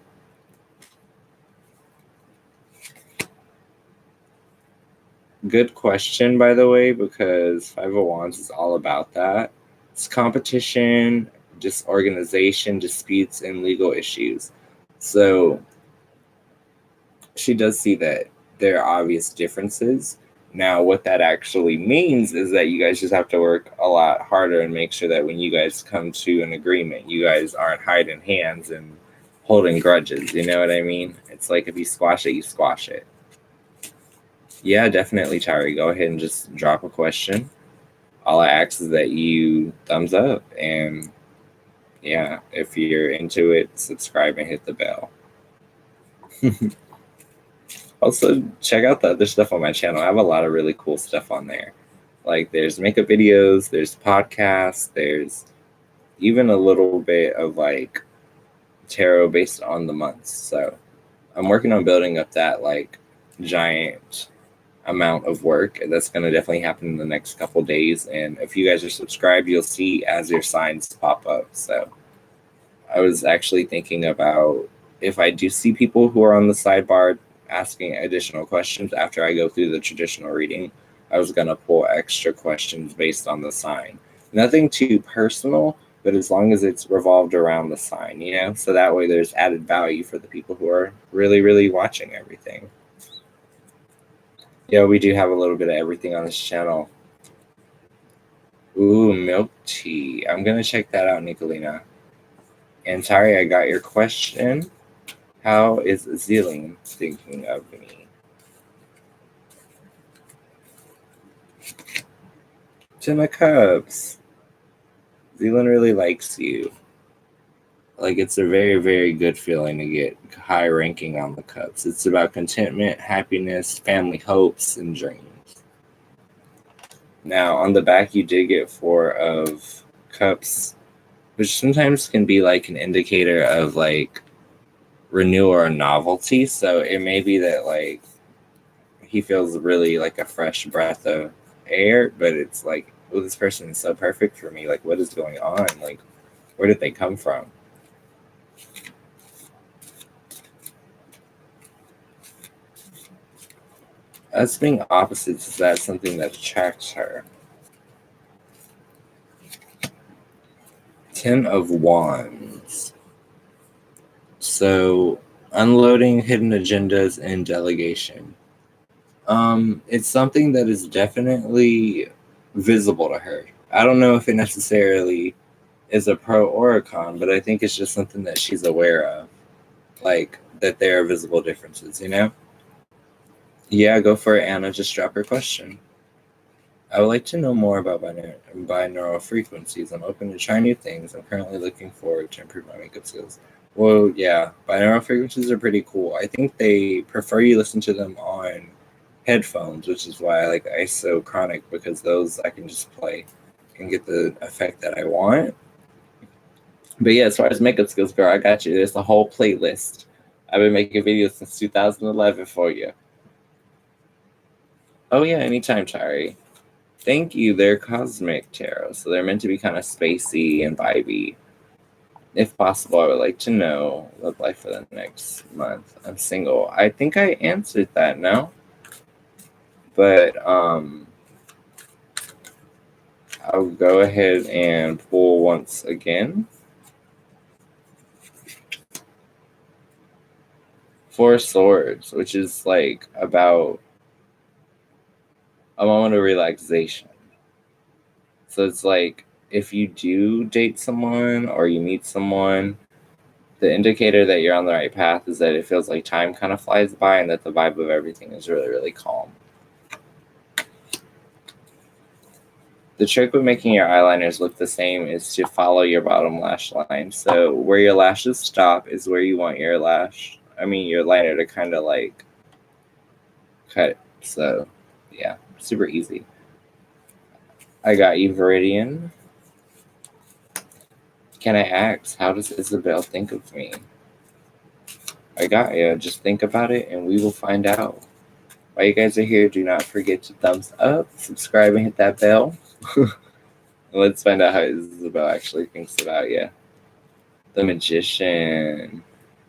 Good question, by the way, because Five of Wands is all about that. It's competition, disorganization, disputes, and legal issues. So she does see that there are obvious differences. Now, what that actually means is that you guys just have to work a lot harder and make sure that when you guys come to an agreement, you guys aren't hiding hands and holding grudges. You know what I mean? It's like if you squash it, you squash it. Yeah, definitely, Tari. Go ahead and just drop a question. All I ask is that you thumbs up. And yeah, if you're into it, subscribe and hit the bell. Also, check out the other stuff on my channel. I have a lot of really cool stuff on there. Like there's makeup videos, there's podcasts, there's even a little bit of like tarot based on the months. So I'm working on building up that like giant amount of work. That's going to definitely happen in the next couple days. And if you guys are subscribed, you'll see as your signs pop up. So I was actually thinking about if I do see people who are on the sidebar asking additional questions after I go through the traditional reading, I was going to pull extra questions based on the sign. Nothing too personal, but as long as it's revolved around the sign, you know? So that way there's added value for the people who are really, really watching everything. Yeah, we do have a little bit of everything on this channel. Ooh, milk tea. I'm going to check that out, Nicolina. And sorry, I got your question. How is Zealing thinking of me? Ten of Cups. Zealand really likes you. Like, it's a very, very good feeling to get high ranking on the cups. It's about contentment, happiness, family hopes, and dreams. Now, on the back, you did get 4 of Cups, which sometimes can be like an indicator of like renewal or novelty. So it may be that like he feels really like a fresh breath of air, but it's like, oh, this person is so perfect for me. Like, what is going on? Like, where did they come from? Us being opposites, is that something that attracts her? 10 of Wands. So, unloading hidden agendas and delegation. It's something that is definitely visible to her. I don't know if it necessarily is a pro or a con, but I think it's just something that she's aware of. Like, that there are visible differences, you know? Yeah, go for it, Anna. Just drop your question. I would like to know more about binaural frequencies. I'm open to try new things. I'm currently looking forward to improve my makeup skills. Well, yeah, binaural frequencies are pretty cool. I think they prefer you listen to them on headphones, which is why I like isochronic, because those I can just play and get the effect that I want. But yeah, as far as makeup skills go, I got you. There's a whole playlist. I've been making videos since 2011 for you. Oh yeah, anytime, Tari. Thank you. They're cosmic tarot, so they're meant to be kind of spacey and vibey. If possible, I would like to know love life for the next month. I'm single. I think I answered that, no? But I'll go ahead and pull once again. 4 Swords, which is like about a moment of relaxation. So it's like if you do date someone or you meet someone, the indicator that you're on the right path is that it feels like time kind of flies by and that the vibe of everything is really, really calm. The trick with making your eyeliners look the same is to follow your bottom lash line. So where your lashes stop is where you want your liner to kind of like cut. So yeah, super easy. I got you, Viridian. Can I ask, how does Isabel think of me? I got you. Just think about it and we will find out. While you guys are here, do not forget to thumbs up, subscribe, and hit that bell. Let's find out how Isabel actually thinks about you. The Magician.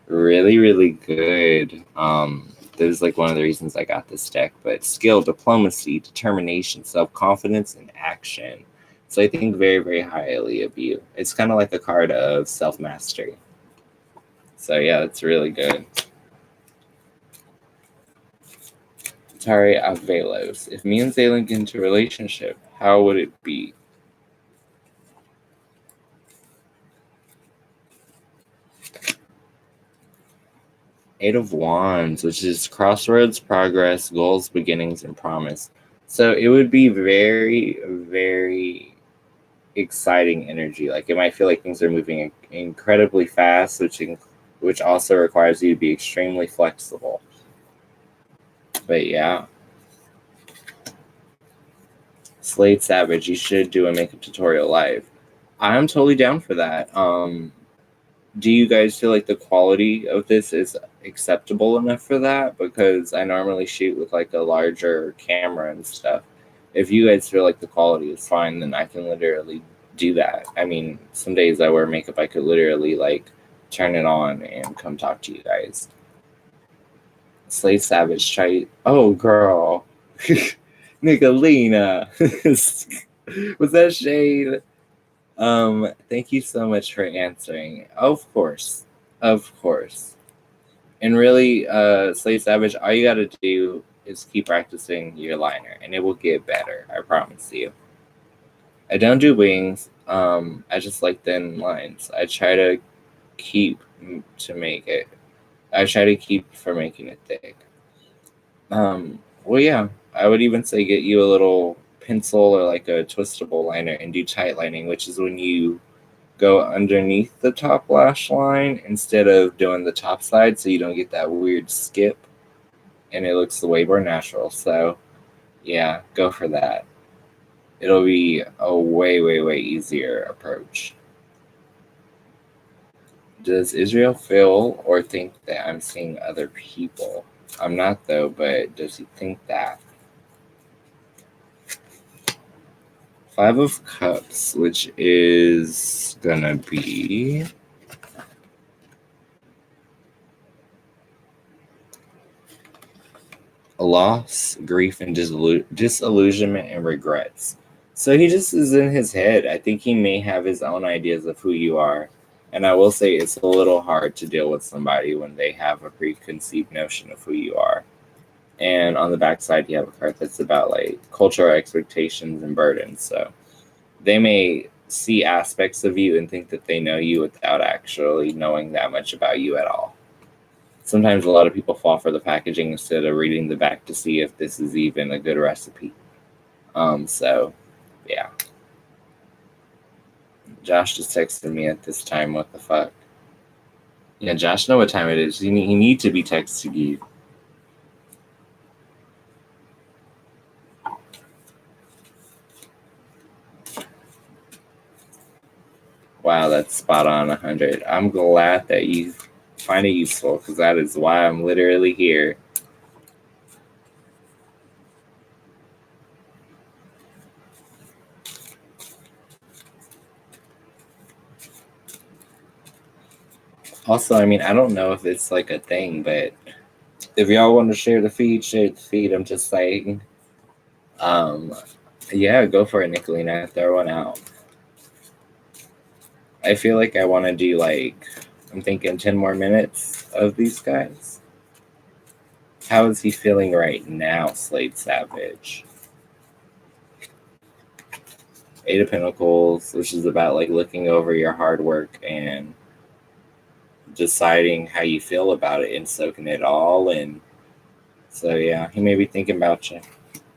Really, really good. That was like one of the reasons I got this deck. But skill, diplomacy, determination, self-confidence, and action. So I think very, very highly of you. It's kind of like a card of self-mastery. So yeah, it's really good. Tari Avelos. If me and Zaylen get into a relationship, how would it be? Eight of Wands, which is crossroads, progress, goals, beginnings, and promise. So it would be very, very exciting energy. Like it might feel like things are moving incredibly fast, which also requires you to be extremely flexible. But yeah. Slade Savage, you should do a makeup tutorial live. I'm totally down for that. Do you guys feel like the quality of this is acceptable enough for that? Because I normally shoot with like a larger camera and stuff. If you guys feel like the quality is fine, then I can literally do that. I mean, some days I wear makeup, I could literally like turn it on and come talk to you guys. Slate Savage, try. Oh, girl. Nicolina. Was that shade? Thank you so much for answering. Of course. Of course. And really, Slate Savage, all you gotta do is keep practicing your liner and it will get better. I promise you. I don't do wings. I just like thin lines. I try to keep to make it. I try to keep for making it thick. Well, yeah, I would even say get you a little pencil or like a twistable liner and do tight lining, which is when you go underneath the top lash line instead of doing the top side, so you don't get that weird skip, and it looks way more natural. So, yeah, go for that. It'll be a way, way, way easier approach. Does Israel feel or think that I'm seeing other people? I'm not, though, but does he think that? Five of Cups, which is gonna be a loss, grief, and disillusionment and regrets. So he just is in his head. I think he may have his own ideas of who you are. And I will say it's a little hard to deal with somebody when they have a preconceived notion of who you are. And on the backside, you have a card that's about like cultural expectations and burdens. So they may see aspects of you and think that they know you without actually knowing that much about you at all. Sometimes a lot of people fall for the packaging instead of reading the back to see if this is even a good recipe. So, yeah. Josh just texted me at this time. What the fuck? Yeah, Josh know what time it is. He need to be texting you. Wow, that's spot on 100. I'm glad that you find it useful because that is why I'm literally here. Also, I mean, I don't know if it's like a thing, but if y'all want to share the feed, share the feed. I'm just saying. Yeah, go for it, Nicolina. Throw one out. I feel like I want to do like, I'm thinking 10 more minutes of these guys. How is he feeling right now, Slade Savage? Eight of Pentacles, which is about like looking over your hard work and deciding how you feel about it and soaking it all in. So yeah, he may be thinking about you,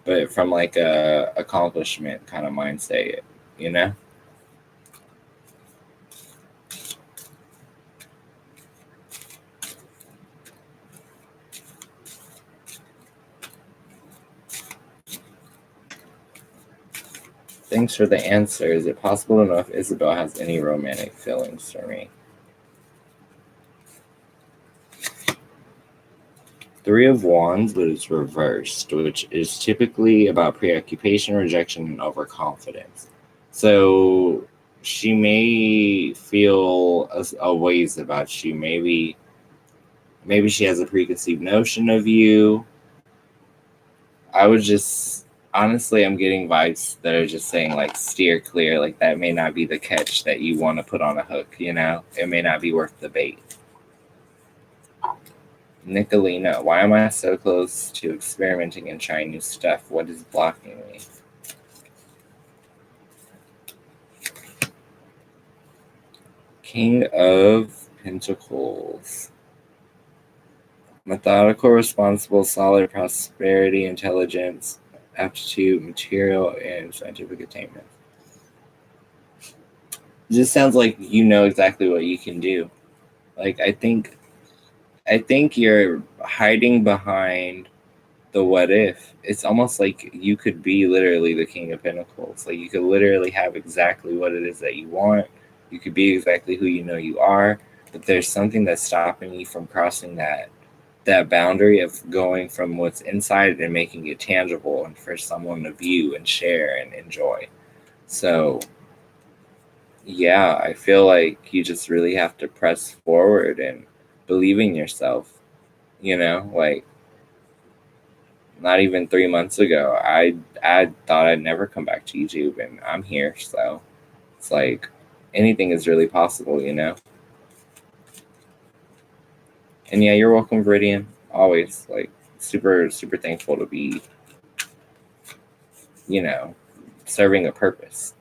but from like a accomplishment kind of mindset, you know? Thanks for the answer. Is it possible to know if Isabel has any romantic feelings for me? Three of Wands, but it's reversed, which is typically about preoccupation, rejection, and overconfidence. So she may feel a ways about you. Maybe she has a preconceived notion of you. I would just, honestly, I'm getting vibes that are just saying like steer clear. Like that may not be the catch that you want to put on a hook, you know? It may not be worth the bait. Nicolina, why am I so close to experimenting and trying new stuff? What is blocking me? King of Pentacles. Methodical, responsible, solid prosperity, intelligence, aptitude, material, and scientific attainment. It just sounds like you know exactly what you can do. Like I think you're hiding behind the what if. It's almost like you could be literally the King of Pentacles. Like you could literally have exactly what it is that you want. You could be exactly who you know you are, but there's something that's stopping you from crossing that boundary of going from what's inside and making it tangible and for someone to view and share and enjoy. So Yeah, I feel like you just really have to press forward and believe in yourself. Like not even 3 months ago, I thought I'd never come back to YouTube, and I'm here. So it's like anything is really possible. And yeah, you're welcome, Viridian. Always like super super thankful to be, you know, serving a purpose.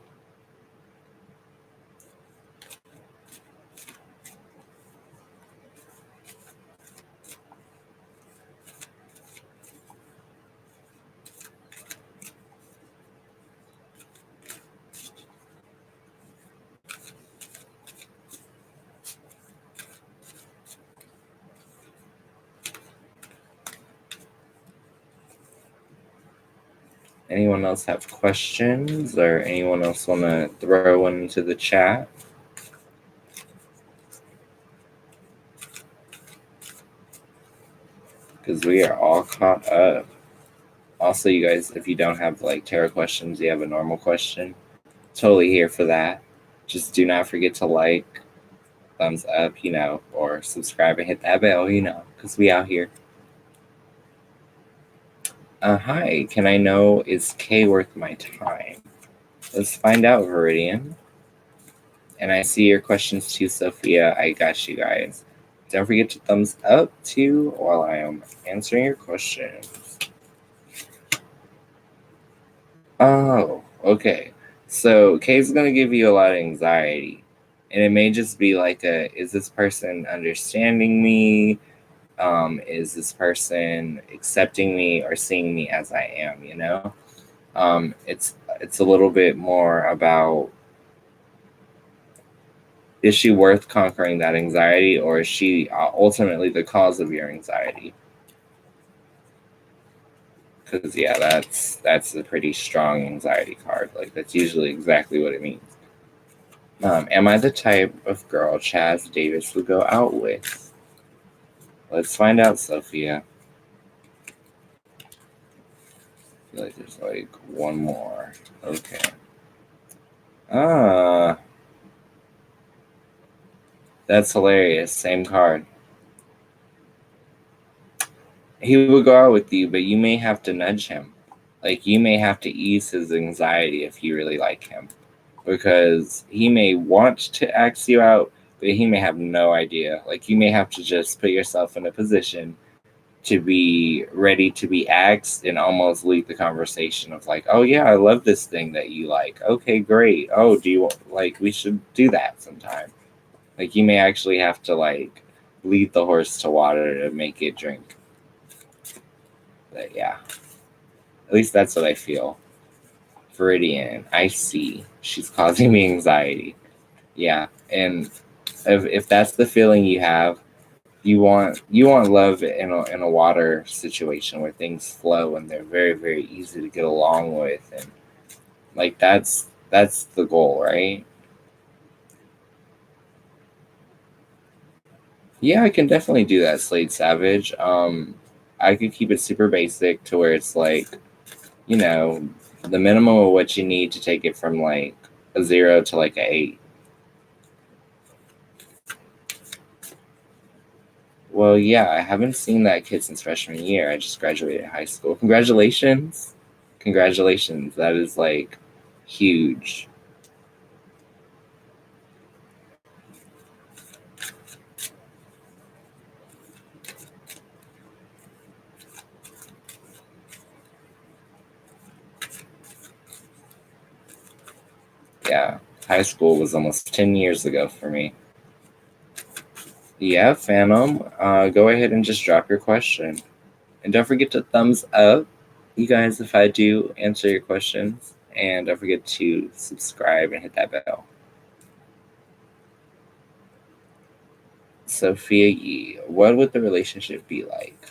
Anyone else have questions, or anyone else want to throw one into the chat? Because we are all caught up. Also, you guys, if you don't have like tarot questions, you have a normal question, totally here for that. Just do not forget to like, thumbs up, or subscribe and hit that bell, because we out here. Hi, can I know, is K worth my time? Let's find out, Viridian. And I see your questions too, Sophia. I got you guys. Don't forget to thumbs up too while I am answering your questions. Oh, okay. So Kay's gonna give you a lot of anxiety. And it may just be like is this person understanding me? Is this person accepting me or seeing me as I am? It's a little bit more about, is she worth conquering that anxiety, or is she ultimately the cause of your anxiety? Because yeah, that's a pretty strong anxiety card. Like that's usually exactly what it means. Am I the type of girl Chaz Davis would go out with? Let's find out, Sophia. I feel like there's like one more. Okay. That's hilarious. Same card. He would go out with you, but you may have to nudge him. Like you may have to ease his anxiety if you really like him, because he may want to ask you out, but he may have no idea. Like you may have to just put yourself in a position to be ready to be asked and almost lead the conversation of like, oh yeah, I love this thing that you like. Okay, great. Oh, do you like, we should do that sometime. Like you may actually have to like lead the horse to water to make it drink. But yeah, at least that's what I feel. Viridian, I see. She's causing me anxiety. Yeah, and if that's the feeling you have, you want love in a water situation where things flow and they're very very easy to get along with, and like that's the goal, right? Yeah, I can definitely do that, Slade Savage. I could keep it super basic to where it's like, you know, the minimum of what you need to take it from like a 0 to like a 8. Well, yeah, I haven't seen that kid since freshman year. I just graduated high school. Congratulations. Congratulations. That is like huge. Yeah, high school was almost 10 years ago for me. Yeah, Phantom, go ahead and just drop your question. And don't forget to thumbs up, you guys, if I do answer your questions. And don't forget to subscribe and hit that bell. Sophia Yee, what would the relationship be like?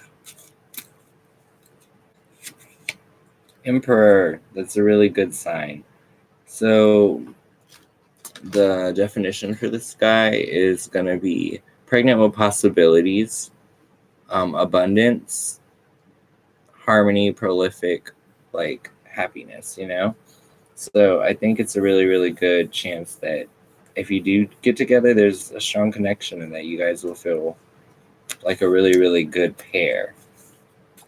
Emperor, that's a really good sign. So the definition for this guy is going to be pregnant with possibilities, abundance, harmony, prolific, like happiness. So I think it's a really, really good chance that if you do get together, there's a strong connection and that you guys will feel like a really, really good pair.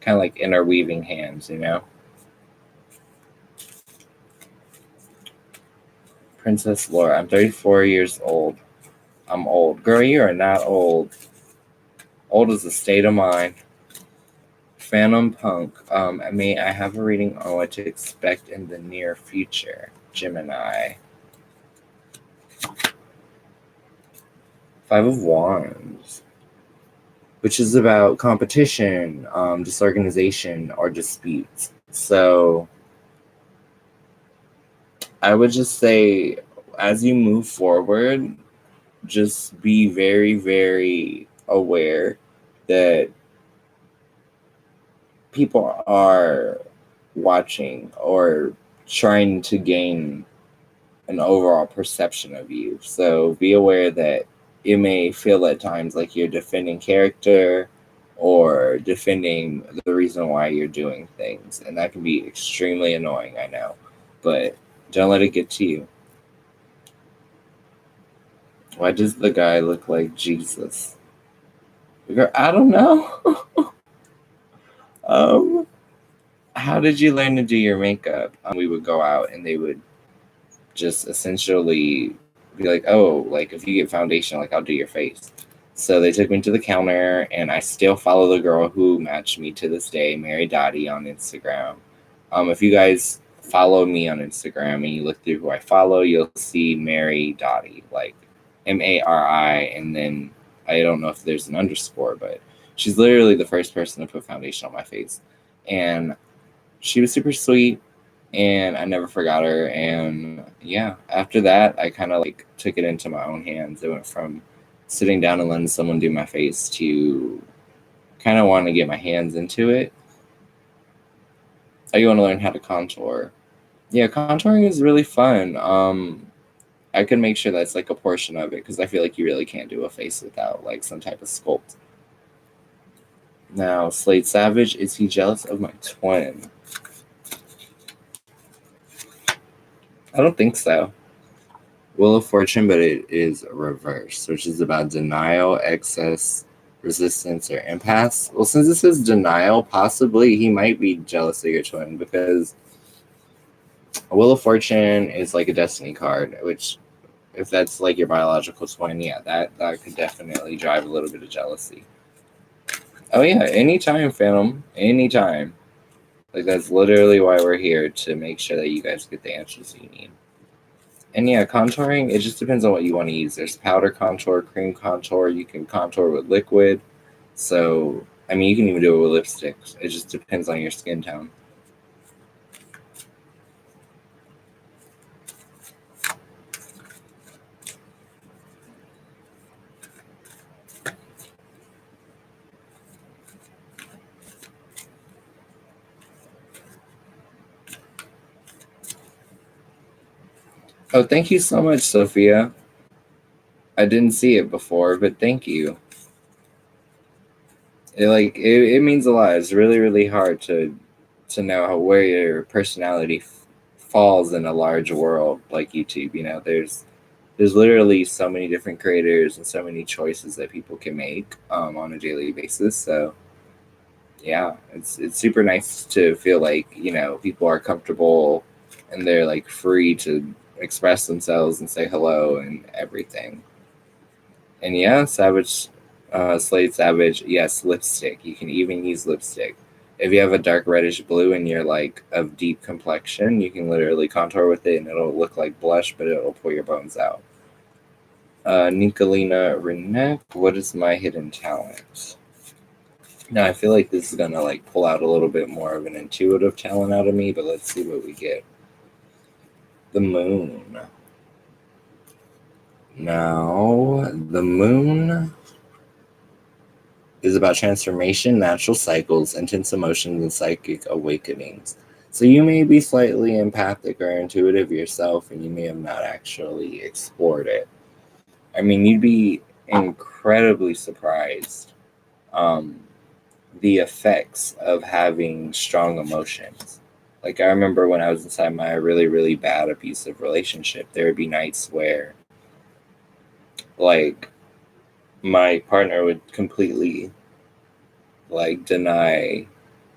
Kind of like interweaving hands, you know? Princess Laura, I'm 34 years old. I'm old. Girl, you are not old. Old is a state of mind. Phantom Punk. I have a reading on what to expect in the near future. Gemini. Five of Wands, which is about competition, disorganization, or disputes. So I would just say, as you move forward, just be very, very aware that people are watching or trying to gain an overall perception of you. So be aware that it may feel at times like you're defending character or defending the reason why you're doing things. And that can be extremely annoying, I know. But don't let it get to you. Why does the guy look like Jesus? I don't know. How did you learn to do your makeup? We would go out and they would just essentially be like, oh, like if you get foundation, like I'll do your face. So they took me to the counter, and I still follow the girl who matched me to this day, Mary Dottie, on Instagram. If you guys follow me on Instagram and you look through who I follow, you'll see Mary Dottie, like Mari, and then I don't know if there's an underscore, but she's literally the first person to put foundation on my face. And she was super sweet, and I never forgot her. And yeah, after that, I kind of like took it into my own hands. It went from sitting down and letting someone do my face to kind of wanting to get my hands into it. You want to learn how to contour. Yeah, contouring is really fun. I could make sure that's like a portion of it because I feel like you really can't do a face without like some type of sculpt. Now, Slade Savage, is he jealous of my twin? I don't think so. Wheel of Fortune, but it is reversed, which is about denial, excess, resistance, or impasse. Well, since this is denial, possibly he might be jealous of your twin because Wheel of Fortune is like a destiny card, which if that's like your biological twin, yeah, that could definitely drive a little bit of jealousy. Oh yeah, anytime, Phantom, anytime. Like that's literally why we're here, to make sure that you guys get the answers you need. And yeah, contouring, it just depends on what you want to use. There's powder contour, cream contour. You can contour with liquid. So, I mean, you can even do it with lipsticks. It just depends on your skin tone. Oh, thank you so much, Sophia. I didn't see it before, but thank you. It means a lot. It's really, really hard to know where your personality falls in a large world like YouTube. You know, there's literally so many different creators and so many choices that people can make on a daily basis. So yeah, it's super nice to feel like, you know, people are comfortable and they're like free to express themselves and say hello and everything. And yeah, Slade Savage, yes, lipstick. You can even use lipstick. If you have a dark reddish blue and you're like of deep complexion, you can literally contour with it and it'll look like blush, but it'll pull your bones out. Nicolina Renek, what is my hidden talent? Now I feel like this is gonna like pull out a little bit more of an intuitive talent out of me, but let's see what we get. The moon. Now, the moon is about transformation, natural cycles, intense emotions, and psychic awakenings. So you may be slightly empathic or intuitive yourself, and you may have not actually explored it. I mean, you'd be incredibly surprised the effects of having strong emotions. Like I remember when I was inside my really, really bad abusive relationship, there would be nights where like my partner would completely like deny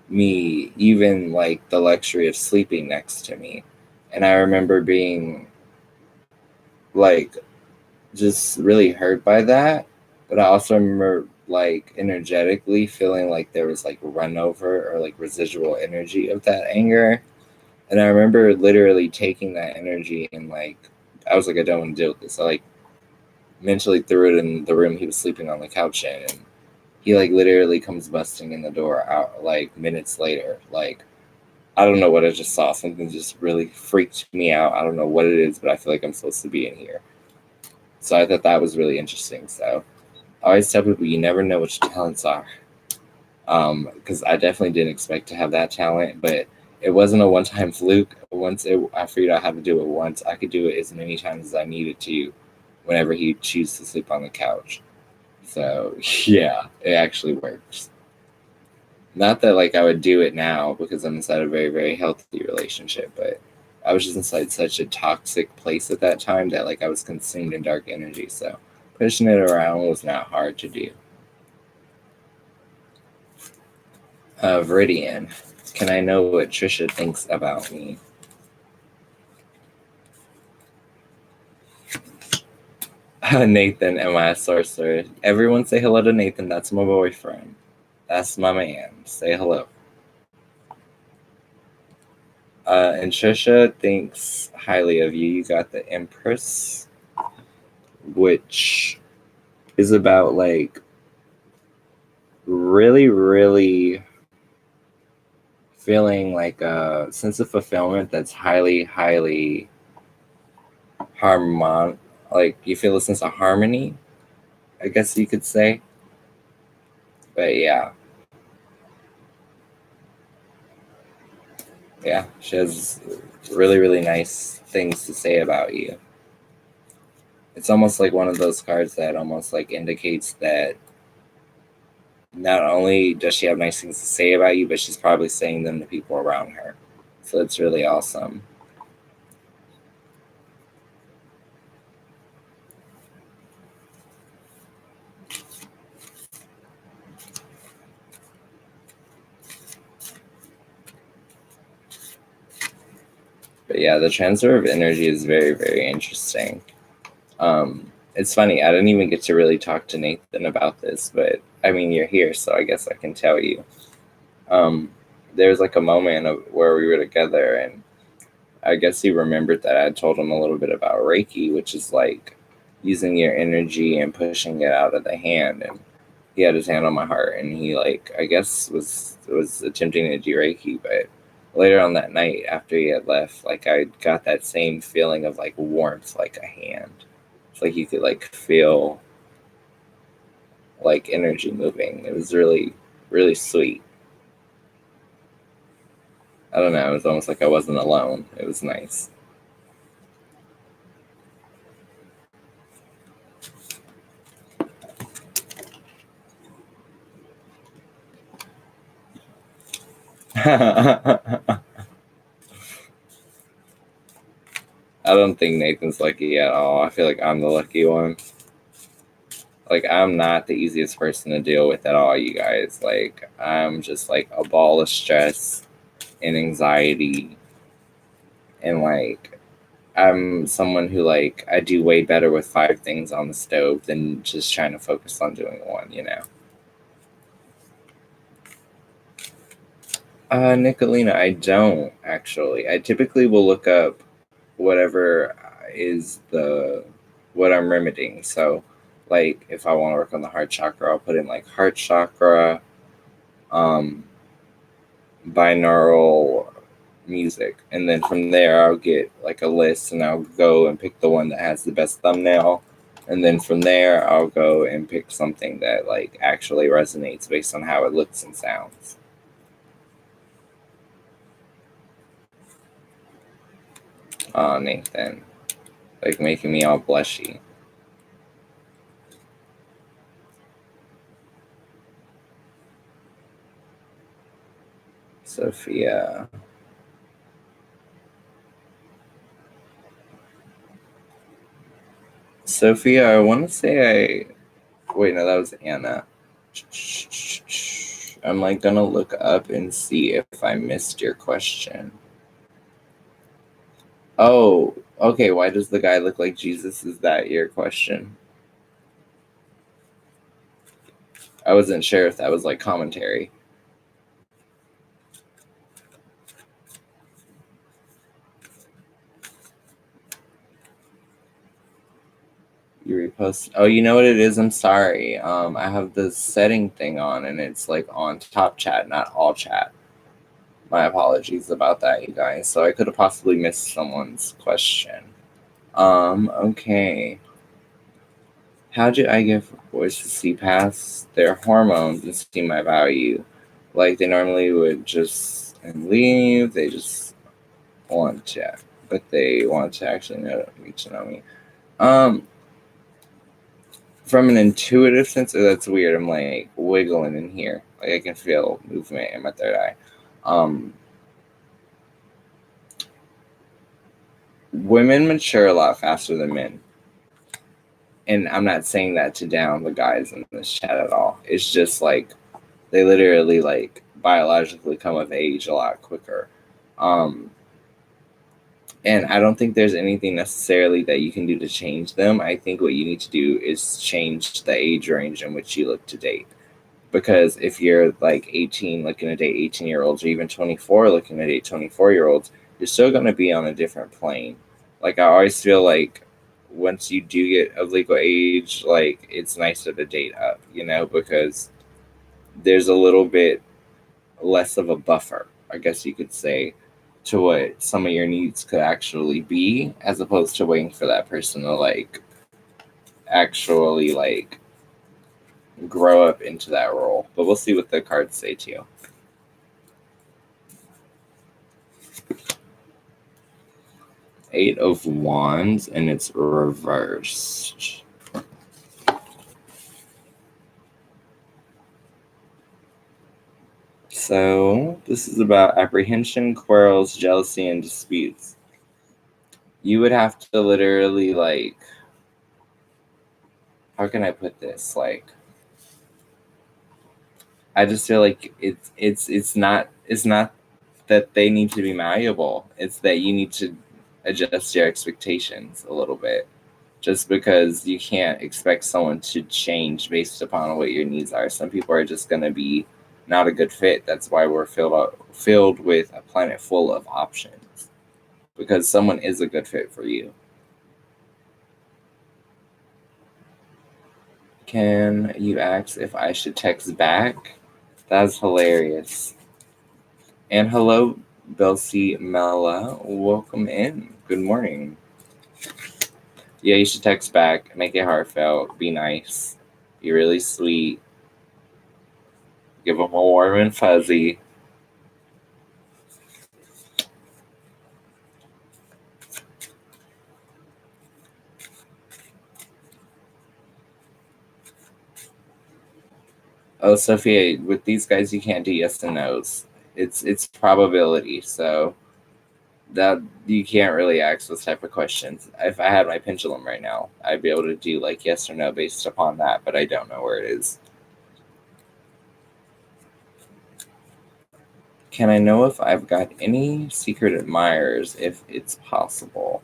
me even like the luxury of sleeping next to me. And I remember being like just really hurt by that. But I also remember like energetically feeling like there was like run over or like residual energy of that anger. And I remember literally taking that energy and like I was like, I don't want to deal with this. I like mentally threw it in the room he was sleeping on the couch in, and he like literally comes busting in the door out like minutes later. Like I don't know what I just saw. Something just really freaked me out. I don't know what it is, but I feel like I'm supposed to be in here. So I thought that was really interesting. So I always tell people you never know what your talents are. Because I definitely didn't expect to have that talent, but it wasn't a one-time fluke. I figured out how to do it once, I could do it as many times as I needed to whenever he chooses to sleep on the couch. So yeah, it actually works. Not that like I would do it now because I'm inside a very, very healthy relationship, but I was just inside such a toxic place at that time that like I was consumed in dark energy. So pushing it around was not hard to do. Viridian, can I know what Trisha thinks about me? Nathan, am I a sorcerer? Everyone say hello to Nathan. That's my boyfriend. That's my man. Say hello. And Trisha thinks highly of you. You got the Empress, which is about like really, really feeling like a sense of fulfillment that's highly, highly like you feel a sense of harmony, I guess you could say. But yeah, she has really, really nice things to say about you. It's almost like one of those cards that almost like indicates that not only does she have nice things to say about you, but she's probably saying them to people around her. So it's really awesome. But yeah, the transfer of energy is very, very interesting. It's funny, I didn't even get to really talk to Nathan about this, but I mean, you're here, so I guess I can tell you. There was like a moment of where we were together, and I guess he remembered that I told him a little bit about Reiki, which is like using your energy and pushing it out of the hand. And he had his hand on my heart, and he like I guess was attempting to do Reiki, but later on that night after he had left, like I got that same feeling of like warmth, like a hand. It's like you could like feel like energy moving. It was really, really sweet. I don't know. It was almost like I wasn't alone. It was nice. I don't think Nathan's lucky at all. I feel like I'm the lucky one. Like, I'm not the easiest person to deal with at all, you guys. Like, I'm just like a ball of stress and anxiety. And like, I'm someone who, like, I do way better with 5 things on the stove than just trying to focus on doing one, you know? Nicolina, I don't actually. I typically will look up whatever is what I'm remedying. So, like, if I want to work on the heart chakra, I'll put in like heart chakra, um, binaural music, and then from there I'll get like a list, and I'll go and pick the one that has the best thumbnail, and then from there I'll go and pick something that like actually resonates based on how it looks and sounds. Oh, Nathan, like making me all blushy. Sophia. Sophia, I want to say wait, no, that was Anna. I'm like gonna look up and see if I missed your question. Oh, okay. Why does the guy look like Jesus? Is that your question? I wasn't sure if that was like commentary. You repost. Oh, you know what it is? I'm sorry. I have the setting thing on, and it's like on top chat, not all chat. My apologies about that, you guys. So I could have possibly missed someone's question. Okay. How do I get boys to see past their hormones and see my value? Like they normally would just leave. They just want to, but they want to actually know me to know me. From an intuitive sense, that's weird. I'm like wiggling in here. Like I can feel movement in my third eye. Women mature a lot faster than men. And I'm not saying that to down the guys in this chat at all. It's just like they literally like biologically come of age a lot quicker. And I don't think there's anything necessarily that you can do to change them. I think what you need to do is change the age range in which you look to date. Because if you're like 18 looking to date 18-year-olds, or even 24 looking to date 24-year-olds, you're still going to be on a different plane. Like I always feel like once you do get of legal age, like it's nicer to date up, because there's a little bit less of a buffer, I guess you could say, to what some of your needs could actually be, as opposed to waiting for that person to like actually like grow up into that role. But we'll see what the cards say to you. Eight of Wands, and it's reversed. So this is about apprehension, quarrels, jealousy, and disputes. You would have to literally like, how can I put this? Like, I just feel like it's not that they need to be malleable. It's that you need to adjust your expectations a little bit. Just because you can't expect someone to change based upon what your needs are. Some people are just going to be not a good fit. That's why we're filled with a planet full of options. Because someone is a good fit for you. Can you ask if I should text back? That's hilarious. And hello, Belcy Mella. Welcome in. Good morning. Yeah, you should text back. Make it heartfelt. Be nice. Be really sweet. Give them a warm and fuzzy. Oh, Sophia, with these guys, you can't do yes and no's. It's probability, so that you can't really ask those type of questions. If I had my pendulum right now, I'd be able to do like yes or no based upon that, but I don't know where it is. Can I know if I've got any secret admirers, if it's possible?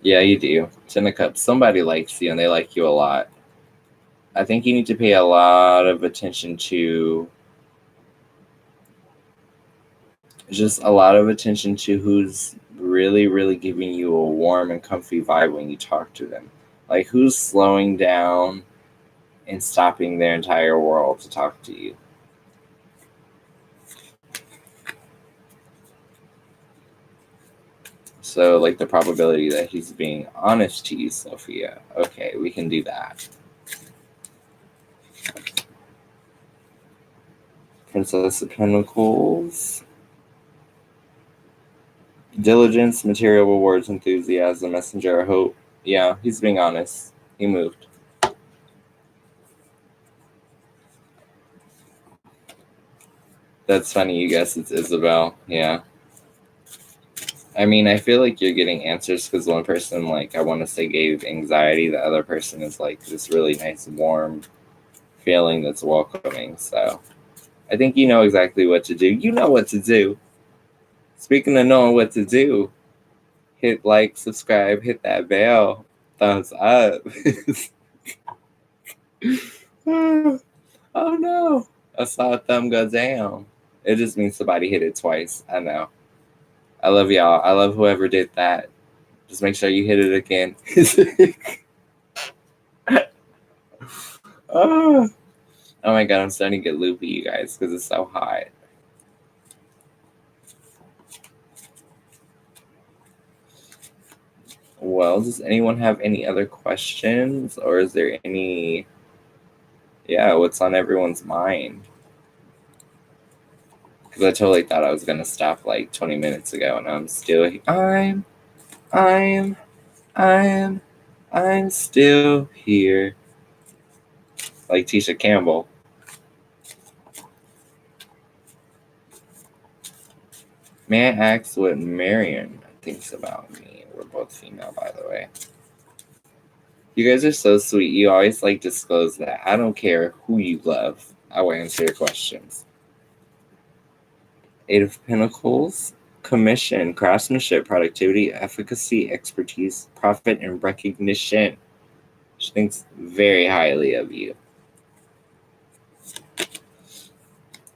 Yeah, you do. Ten of Cups. Somebody likes you, and they like you a lot. I think you need to pay a lot of attention to who's really, really giving you a warm and comfy vibe when you talk to them. Like who's slowing down and stopping their entire world to talk to you. So like the probability that he's being honest to you, Sophia. Okay, we can do that. Princess of Pentacles. Diligence, material rewards, enthusiasm, messenger of hope. Yeah, he's being honest. He moved. That's funny. You guess it's Isabel. Yeah. I mean, I feel like you're getting answers because one person, like, I want to say gave anxiety. The other person is like this really nice, warm feeling that's welcoming. So I think you know exactly what to do. You know what to do. Speaking of knowing what to do, hit like, subscribe, hit that bell, thumbs up. Oh no. I saw a thumb go down. It just means somebody hit it twice. I know. I love y'all. I love whoever did that. Just make sure you hit it again. Oh. Oh my god, I'm starting to get loopy, you guys, because it's so hot. Well, does anyone have any other questions? Or is there any... Yeah, what's on everyone's mind? Because I totally thought I was going to stop like 20 minutes ago, and I'm still... I'm still here. Like Tisha Campbell. May I ask what Marion thinks about me? We're both female, by the way. You guys are so sweet. You always like disclose that. I don't care who you love. I will answer your questions. Eight of Pentacles. Commission, craftsmanship, productivity, efficacy, expertise, profit, and recognition. She thinks very highly of you.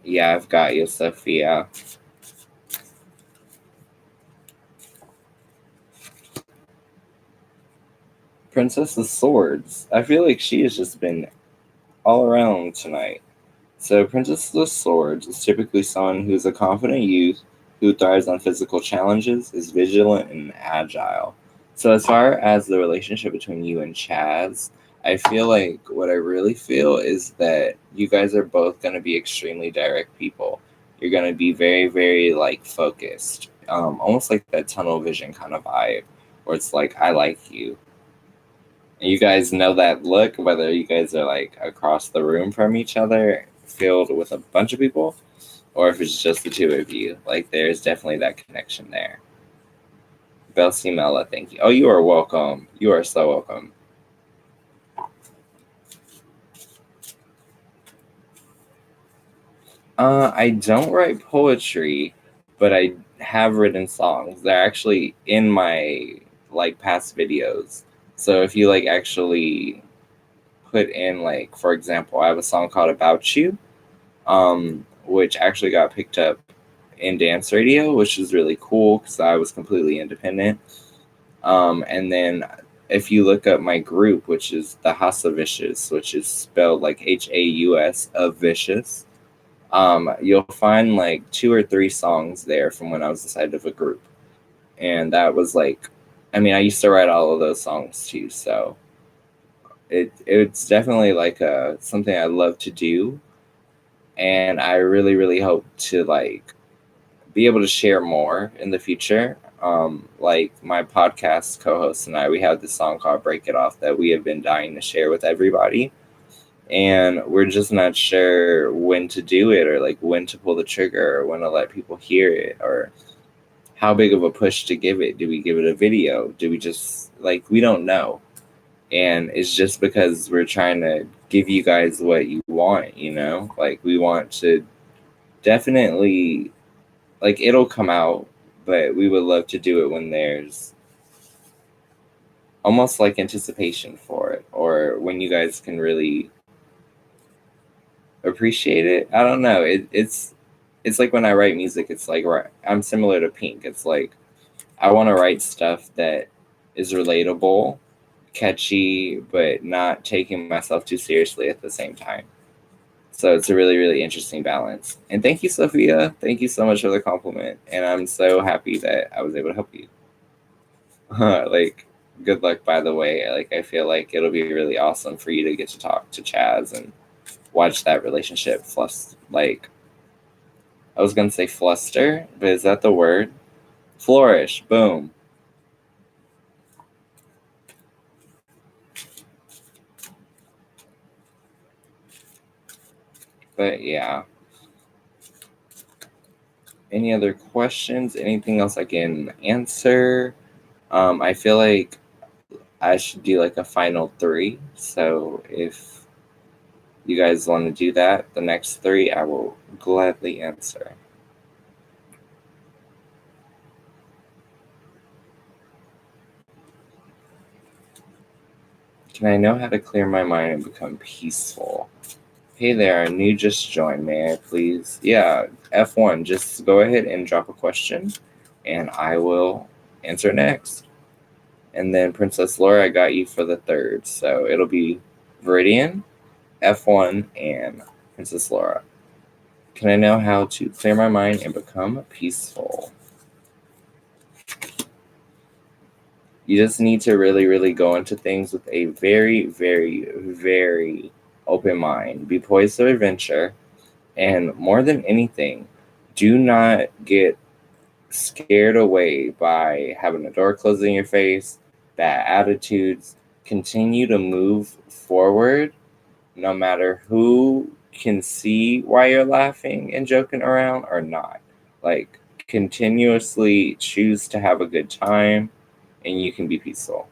Yeah, I've got you, Sophia. Princess of Swords. I feel like she has just been all around tonight. So Princess of Swords is typically someone who's a confident youth who thrives on physical challenges, is vigilant and agile. So as far as the relationship between you and Chaz, I feel like what I really feel is that you guys are both going to be extremely direct people. You're going to be very, very like focused, almost like that tunnel vision kind of vibe, where it's like, I like you. And you guys know that look, whether you guys are like across the room from each other, filled with a bunch of people, or if it's just the two of you. Like, there's definitely that connection there. Belsimella, thank you. Oh, you are welcome. You are so welcome. I don't write poetry, but I have written songs. They're actually in my like past videos. So if you like actually put in like, for example, I have a song called About You, which actually got picked up in dance radio, which is really cool because I was completely independent. And then if you look up my group, which is the Hasa Vicious, which is spelled like Haus of Vicious, you'll find like 2 or 3 songs there from when I was inside of a group. And that was like, I mean, I used to write all of those songs too, so it's definitely like something I love to do. And I really, really hope to like be able to share more in the future. Like my podcast co-host and I, we have this song called Break It Off that we have been dying to share with everybody. And we're just not sure when to do it, or like when to pull the trigger, or when to let people hear it, or how big of a push to give it. Do we give it a video? Do we just like, we don't know. And it's just because we're trying to give you guys what you want, you know? Like, we want to definitely, like, it'll come out, but we would love to do it when there's almost like anticipation for it, or when you guys can really appreciate it. I don't know. It's like when I write music, it's like, I'm similar to Pink. It's like I want to write stuff that is relatable, catchy, but not taking myself too seriously at the same time. So it's a really, really interesting balance. And thank you, Sophia. Thank you so much for the compliment. And I'm so happy that I was able to help you. Like, good luck, by the way. Like, I feel like it'll be really awesome for you to get to talk to Chaz and watch that relationship like, I was going to say fluster, but is that the word? Flourish. Boom. But yeah. Any other questions? Anything else I can answer? I feel like I should do like a final 3. So if you guys want to do that, the next 3 I will gladly answer. Can I know how to clear my mind and become peaceful? Hey there, new just joined. May I please? Yeah, F1. Just go ahead and drop a question, and I will answer next. And then Princess Laura, I got you for the 3rd. So it'll be Viridian, F1, and Princess Laura. Can I know how to clear my mind and become peaceful? You just need to really, really go into things with a very, very, very open mind. Be poised to adventure. And more than anything, do not get scared away by having a door closed in your face, bad attitudes. Continue to move forward no matter who can see why you're laughing and joking around or not. Like, continuously choose to have a good time and you can be peaceful.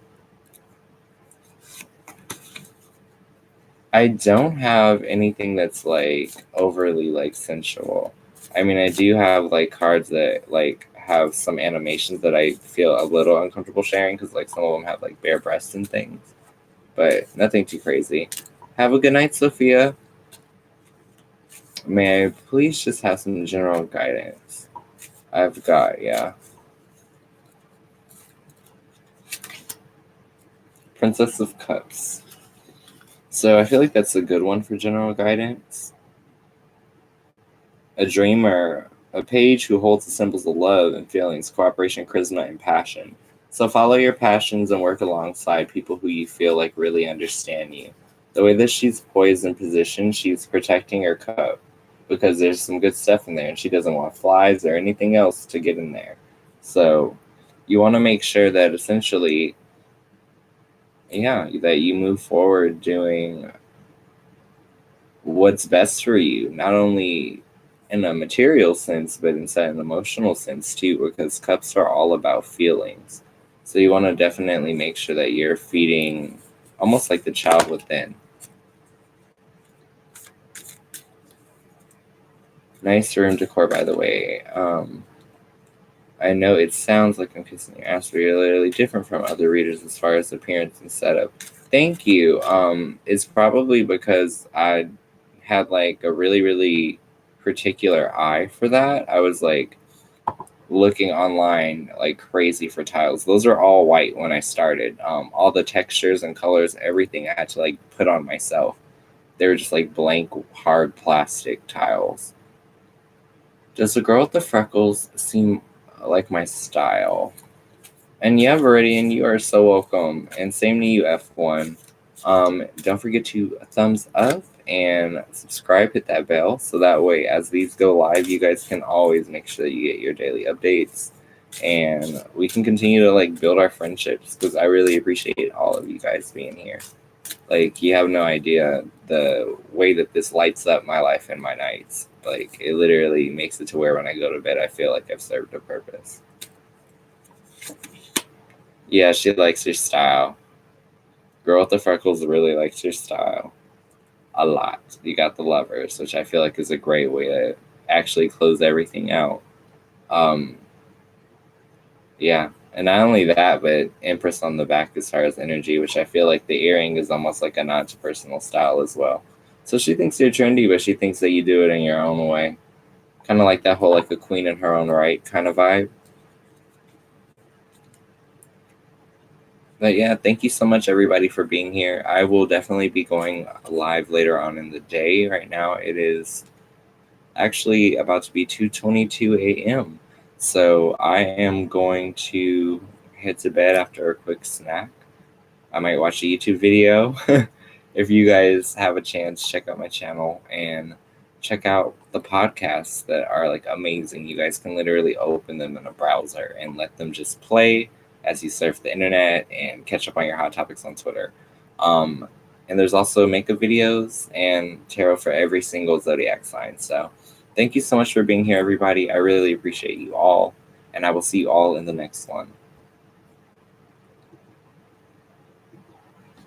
I don't have anything that's like overly like sensual. I mean, I do have like cards that like have some animations that I feel a little uncomfortable sharing because like some of them have like bare breasts and things, but nothing too crazy. Have a good night, Sophia. May I please just have some general guidance? I've got, yeah. Princess of Cups. So I feel like that's a good one for general guidance. A dreamer, a page who holds the symbols of love and feelings, cooperation, charisma, and passion. So follow your passions and work alongside people who you feel like really understand you. The way that she's poised and positioned, she's protecting her cup because there's some good stuff in there and she doesn't want flies or anything else to get in there. So you want to make sure that essentially, that you move forward doing what's best for you, not only in a material sense, but inside an emotional sense too, because cups are all about feelings. So you want to definitely make sure that you're feeding almost like the child within. Nice room decor, by the way. I know it sounds like I'm kissing your ass, but you're literally different from other readers as far as appearance and setup. Thank you. It's probably because I had like a really, really particular eye for that. I was like looking online like crazy for tiles. Those are all white when I started. All the textures and colors, everything I had to like put on myself. They were just like blank, hard plastic tiles. Does the girl with the freckles seem like my style? And yeah, Viridian, you are so welcome. And same to you, F1. Don't forget to thumbs up and subscribe, hit that bell, so that way as these go live, you guys can always make sure that you get your daily updates. And we can continue to like build our friendships because I really appreciate all of you guys being here. Like, you have no idea the way that this lights up my life and my nights. Like, it literally makes it to where when I go to bed, I feel like I've served a purpose. Yeah, she likes your style. Girl with the freckles really likes your style a lot. You got the lovers, which I feel like is a great way to actually close everything out. Yeah, and not only that, but Empress on the back as far as energy, which I feel like the earring is almost like a nod to personal style as well. So she thinks you're trendy, but she thinks that you do it in your own way. Kind of like that whole like a queen in her own right kind of vibe. But yeah, thank you so much everybody for being here. I will definitely be going live later on in the day. Right now it is actually about to be 2:22 a.m. So I am going to head to bed after a quick snack. I might watch a YouTube video. If you guys have a chance, check out my channel and check out the podcasts that are like amazing. You guys can literally open them in a browser and let them just play as you surf the internet and catch up on your hot topics on Twitter. And there's also makeup videos and tarot for every single zodiac sign. So thank you so much for being here, everybody. I really appreciate you all, and I will see you all in the next one.